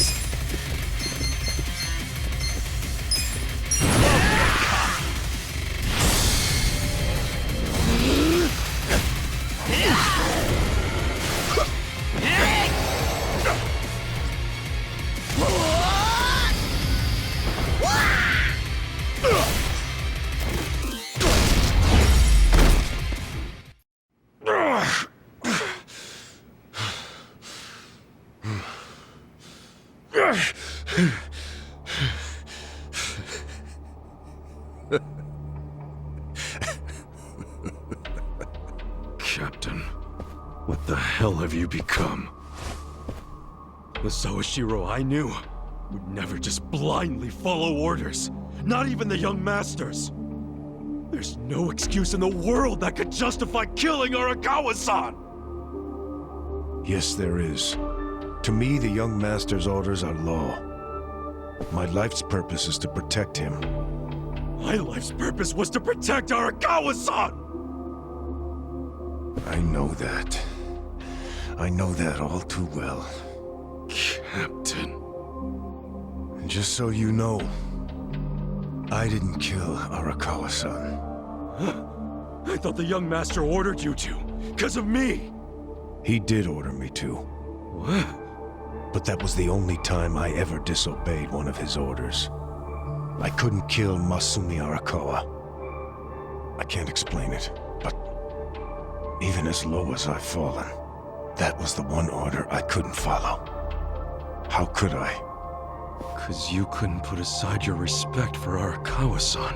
Captain, what the hell have you become? The Soashiro I knew would never just blindly follow orders, not even the young masters. There's no excuse in the world that could justify killing Arakawa-san! Yes, there is. To me, the young master's orders are law. My life's purpose is to protect him. My life's purpose was to protect Arakawa-san! I know that. I know that all too well. Captain. And just so you know, I didn't kill Arakawa-san. I thought the young master ordered you to, because of me! He did order me to. What? But that was the only time I ever disobeyed one of his orders. I couldn't kill Masumi Arakawa. I can't explain it, but even as low as I've fallen, that was the one order I couldn't follow. How could I? 'Cause you couldn't put aside your respect for Arakawa-san.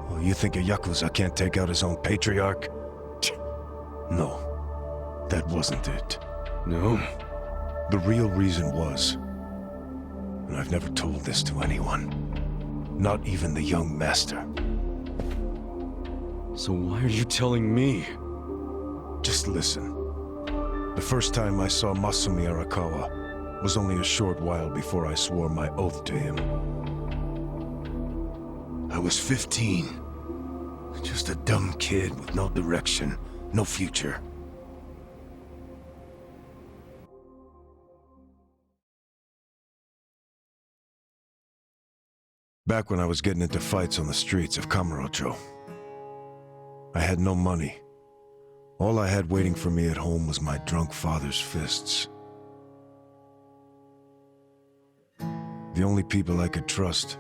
Well, you think a Yakuza can't take out his own patriarch? No, that wasn't it. No? The real reason was, and I've never told this to anyone, not even the young master. So why are you telling me? Just listen. The first time I saw Masumi Arakawa was only a short while before I swore my oath to him. I was 15. Just a dumb kid with no direction, no future. Back when I was getting into fights on the streets of Kamurocho. I had no money. All I had waiting for me at home was my drunk father's fists. The only people I could trust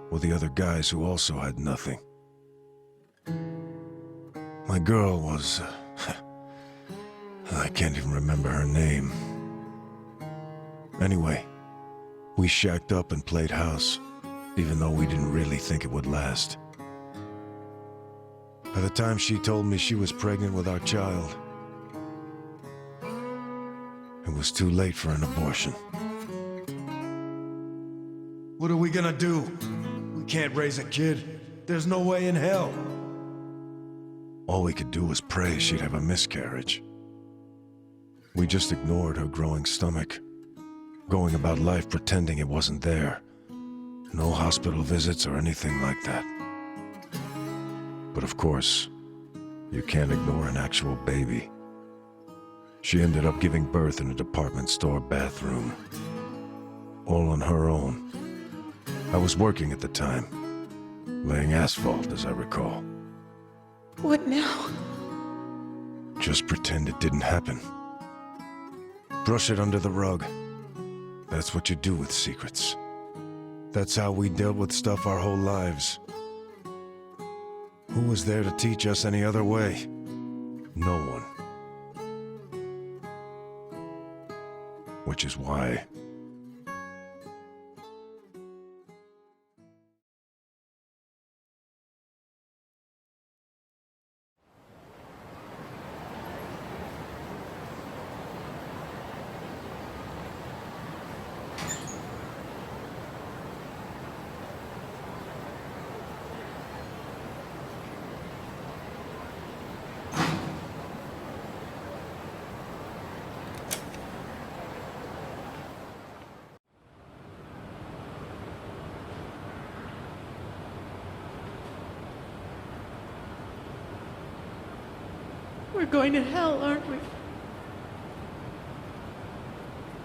were the other guys who also had nothing. My girl was... I can't even remember her name. Anyway, we shacked up and played house, even though we didn't really think it would last. By the time she told me she was pregnant with our child, it was too late for an abortion. What are we gonna do? We can't raise a kid. There's no way in hell. All we could do was pray she'd have a miscarriage. We just ignored her growing stomach, going about life pretending it wasn't there. No hospital visits or anything like that. But of course, you can't ignore an actual baby. She ended up giving birth in a department store bathroom. All on her own. I was working at the time, laying asphalt, as I recall. What now? Just pretend it didn't happen. Brush it under the rug. That's what you do with secrets. That's how we dealt with stuff our whole lives. Who was there to teach us any other way? No one. Which is why... We're going to hell, aren't we?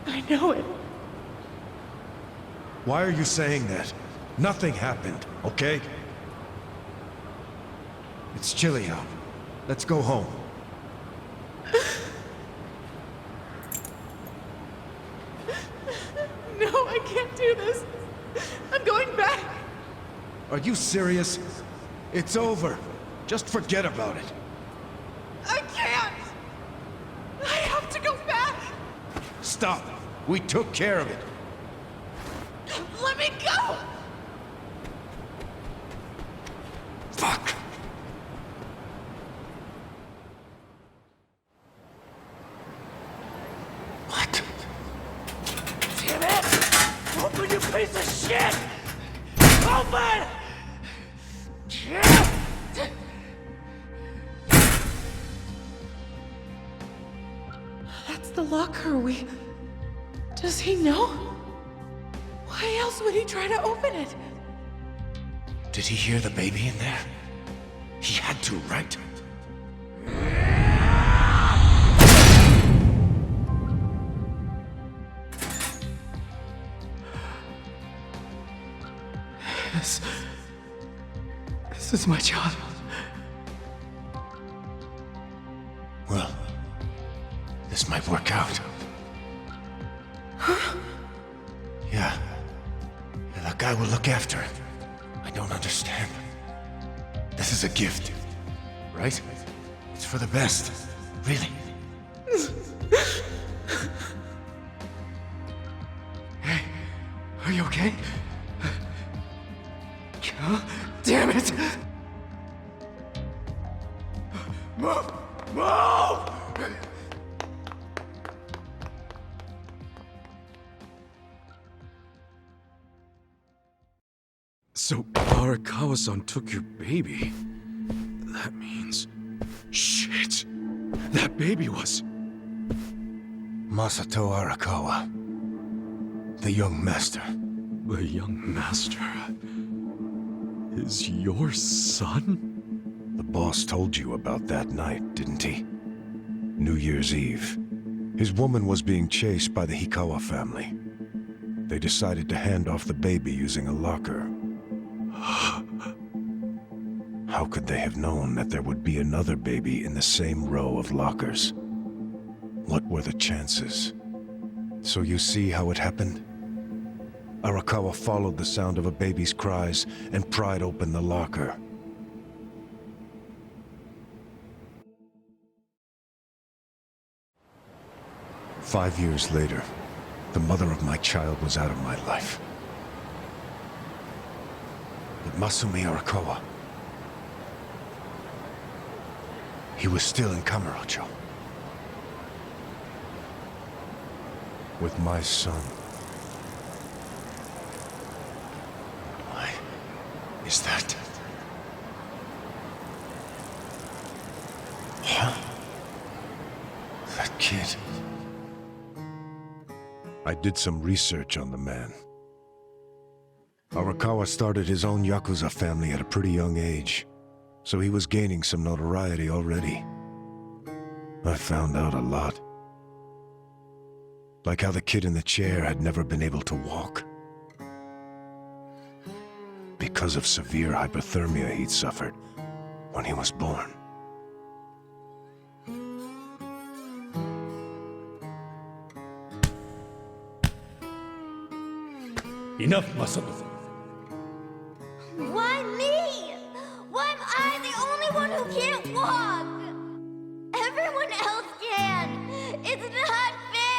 I know it. Why are you saying that? Nothing happened, okay? It's chilly out. Let's go home. No, I can't do this. I'm going back. Are you serious? It's over. Just forget about it. I can't. I have to go back. Stop. We took care of it. Let me go. Fuck. What? Damn it! Open, you piece of shit! Open! That's the locker. Does he know? Why else would he try to open it? Did he hear the baby in there? He had to, right? This is my child. Well, this might work out. Yeah. That guy will look after it. I don't understand. This is a gift, right? It's for the best. Really. Hey, are you okay? Damn it! Move! Move! So, Arakawa-san took your baby. That means... Shit! That baby was... Masato Arakawa. The young master. The young master... is your son? The boss told you about that night, didn't he? New Year's Eve. His woman was being chased by the Hikawa family. They decided to hand off the baby using a locker. How could they have known that there would be another baby in the same row of lockers? What were the chances? So you see how it happened? Arakawa followed the sound of a baby's cries and pried open the locker. 5 years later, the mother of my child was out of my life. But Masumi Arakawa, he was still in Kamurocho. With my son. Why is that? Huh? That kid. I did some research on the man. Arakawa started his own Yakuza family at a pretty young age, so he was gaining some notoriety already. I found out a lot. Like how the kid in the chair had never been able to walk. Because of severe hypothermia he'd suffered when he was born. Enough, Masumi. Why me? Why am I the only one who can't walk? Everyone else can. It's not fair.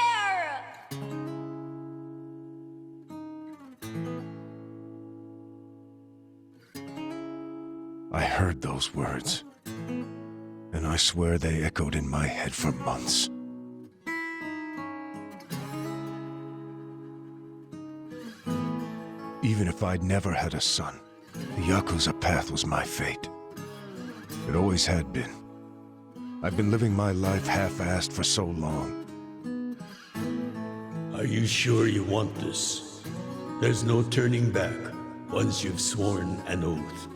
I heard those words, and I swear they echoed in my head for months. Even if I'd never had a son, the Yakuza path was my fate. It always had been. I've been living my life half-assed for so long. Are you sure you want this? There's no turning back once you've sworn an oath.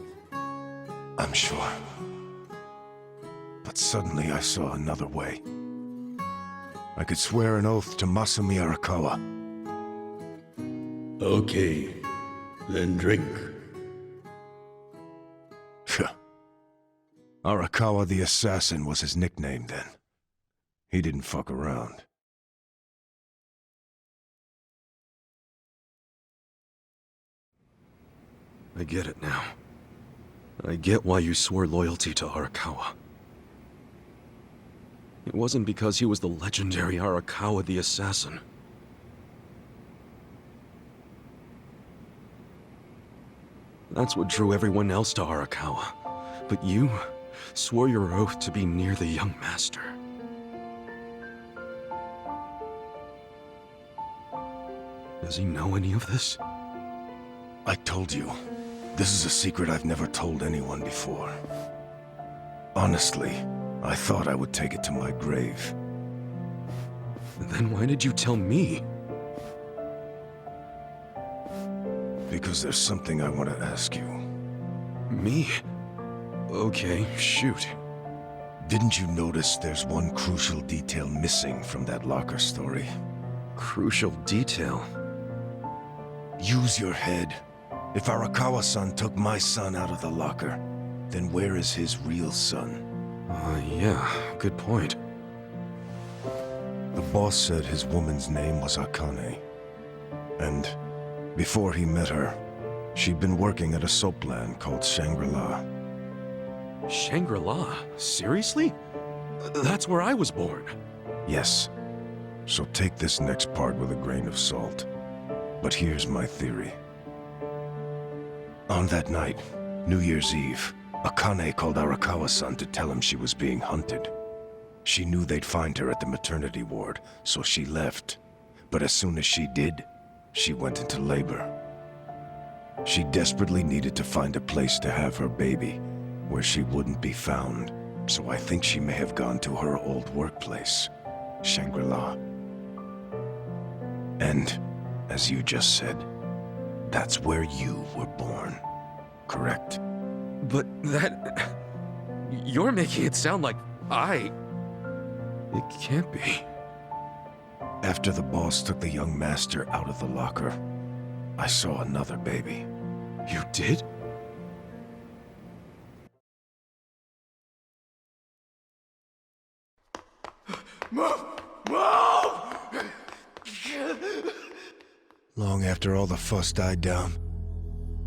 I'm sure. But suddenly I saw another way. I could swear an oath to Masumi Arakawa. Okay, then drink. Arakawa the Assassin was his nickname then. He didn't fuck around. I get it now. I get why you swore loyalty to Arakawa. It wasn't because he was the legendary Arakawa the Assassin. That's what drew everyone else to Arakawa. But you swore your oath to be near the young master. Does he know any of this? I told you, this is a secret I've never told anyone before. Honestly, I thought I would take it to my grave. Then why did you tell me? Because there's something I want to ask you. Me? Okay, shoot. Didn't you notice there's one crucial detail missing from that locker story? Crucial detail? Use your head. If Arakawa-san took my son out of the locker, then where is his real son? Yeah, good point. The boss said his woman's name was Akane. And before he met her, she'd been working at a soapland called Shangri-La. Shangri-La? Seriously? That's where I was born. Yes. So take this next part with a grain of salt. But here's my theory. On that night, New Year's Eve, Akane called Arakawa-san to tell him she was being hunted. She knew they'd find her at the maternity ward, so she left. But as soon as she did, she went into labor. She desperately needed to find a place to have her baby, where she wouldn't be found. So I think she may have gone to her old workplace, Shangri-La. And, as you just said, that's where you were born, correct? But that... You're making it sound like I... It can't be. After the boss took the young master out of the locker, I saw another baby. You did? Move! Move! Long after all the fuss died down,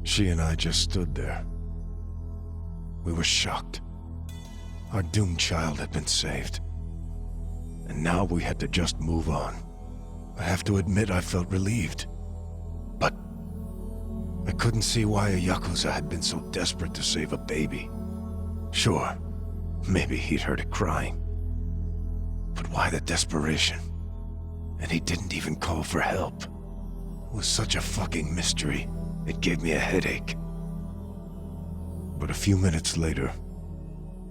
she and I just stood there. We were shocked. Our doomed child had been saved. And And now we had to just move on. I have to admit I felt relieved. But I couldn't see why a Yakuza had been so desperate to save a baby. Sure, maybe he'd heard it crying. But why the desperation? And he didn't even call for help. It was such a fucking mystery. It gave me a headache. But a few minutes later,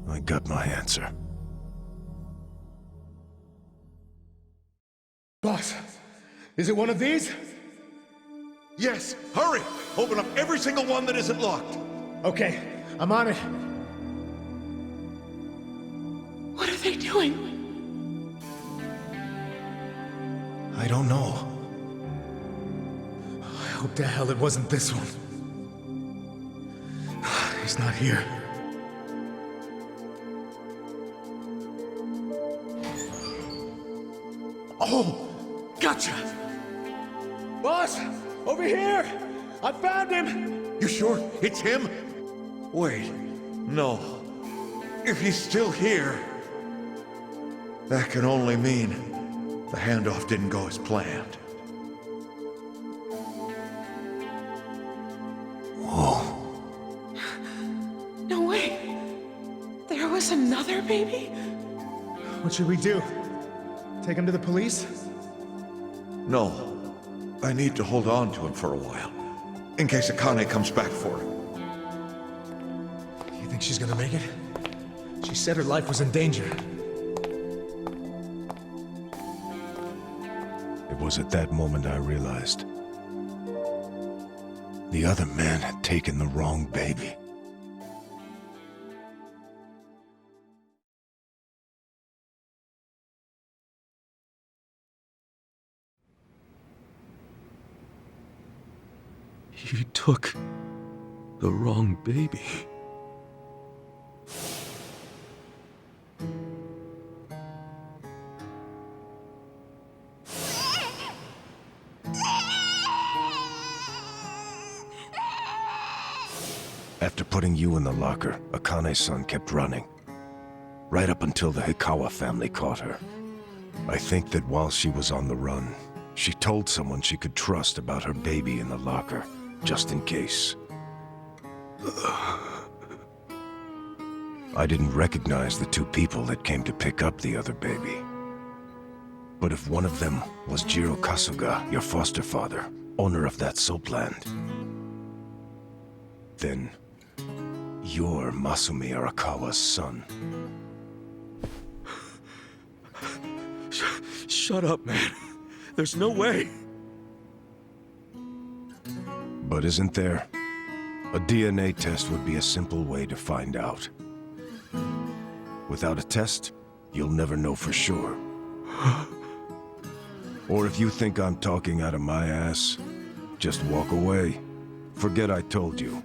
I got my answer. Boss, is it one of these? Yes, hurry! Open up every single one that isn't locked. Okay, I'm on it. What are they doing? I don't know. I hope to hell it wasn't this one. He's not here. Oh! Gotcha! Boss! Over here! I found him! You sure it's him? Wait, no. If he's still here, that can only mean the handoff didn't go as planned. Whoa. No way. There was another baby? What should we do? Take him to the police? No. I need to hold on to him for a while, in case Akane comes back for him. You think she's gonna make it? She said her life was in danger. It was at that moment I realized. The other man had taken the wrong baby. He took the wrong baby. After putting you in the locker, Akane-san kept running. Right up until the Hikawa family caught her. I think that while she was on the run, she told someone she could trust about her baby in the locker, just in case. I didn't recognize the two people that came to pick up the other baby. But if one of them was Jiro Kasuga, your foster father, owner of that soapland, then you're Masumi Arakawa's son. Shut up, man. There's no way. But isn't there? A DNA test would be a simple way to find out. Without a test, you'll never know for sure. Or if you think I'm talking out of my ass, just walk away. Forget I told you.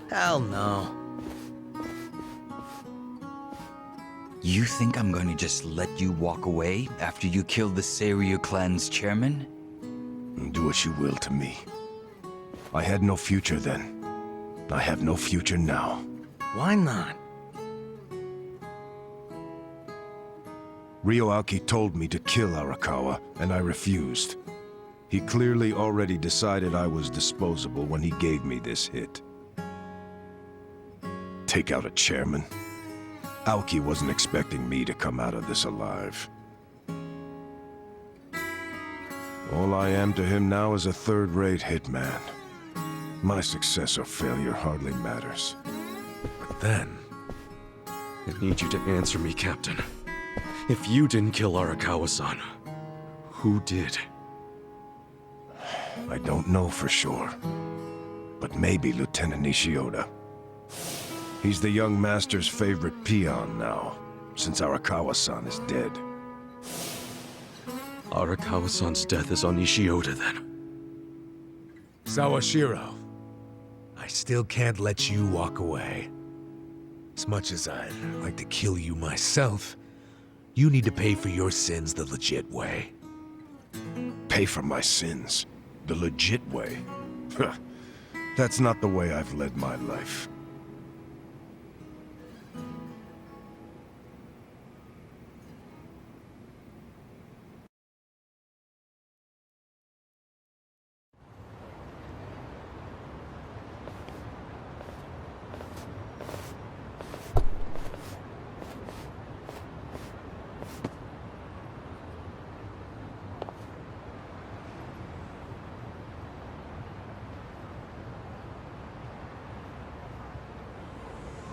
Hell no. You think I'm going to just let you walk away after you killed the Seiryu clan's chairman? Do what you will to me. I had no future then. I have no future now. Why not? Ryoaki told me to kill Arakawa, and I refused. He clearly already decided I was disposable when he gave me this hit. Take out a chairman? Aoki wasn't expecting me to come out of this alive. All I am to him now is a third-rate hitman. My success or failure hardly matters. But then, I need you to answer me, Captain. If you didn't kill Arakawa-san, who did? I don't know for sure. But maybe Lieutenant Nishioda. He's the young master's favorite peon now, since Arakawa-san is dead. Arakawa-san's death is on Nishioda, then. Sawashiro, I still can't let you walk away. As much as I'd like to kill you myself, you need to pay for your sins the legit way. Pay for my sins? The legit way? That's not the way I've led my life.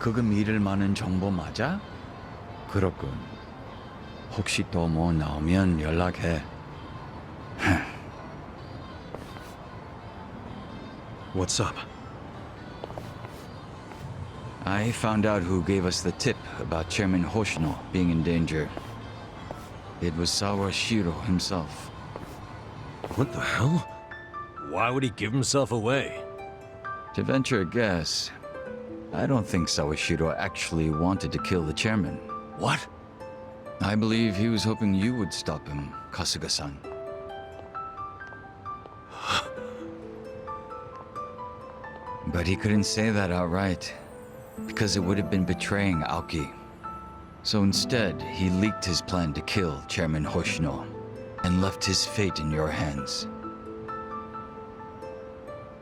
그거 믿을 만한 정보 맞아? 그렇군. 혹시 또 뭐 나오면 연락해. What's up? I found out who gave us the tip about Chairman Hoshino being in danger. It was Sawashiro himself. What the hell? Why would he give himself away? To venture a guess, I don't think Sawashiro actually wanted to kill the chairman. What? I believe he was hoping you would stop him, Kasuga-san. But he couldn't say that outright, because it would have been betraying Aoki. So instead, he leaked his plan to kill Chairman Hoshino, and left his fate in your hands.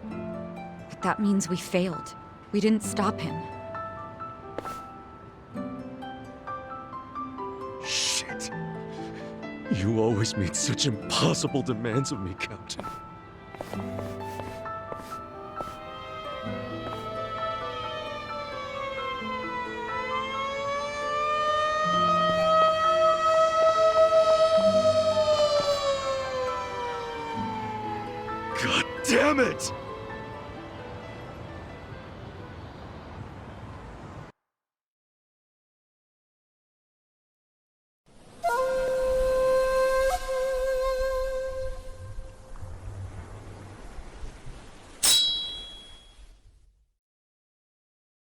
But that means we failed. We didn't stop him. Shit. You always made such impossible demands of me, Captain. God damn it!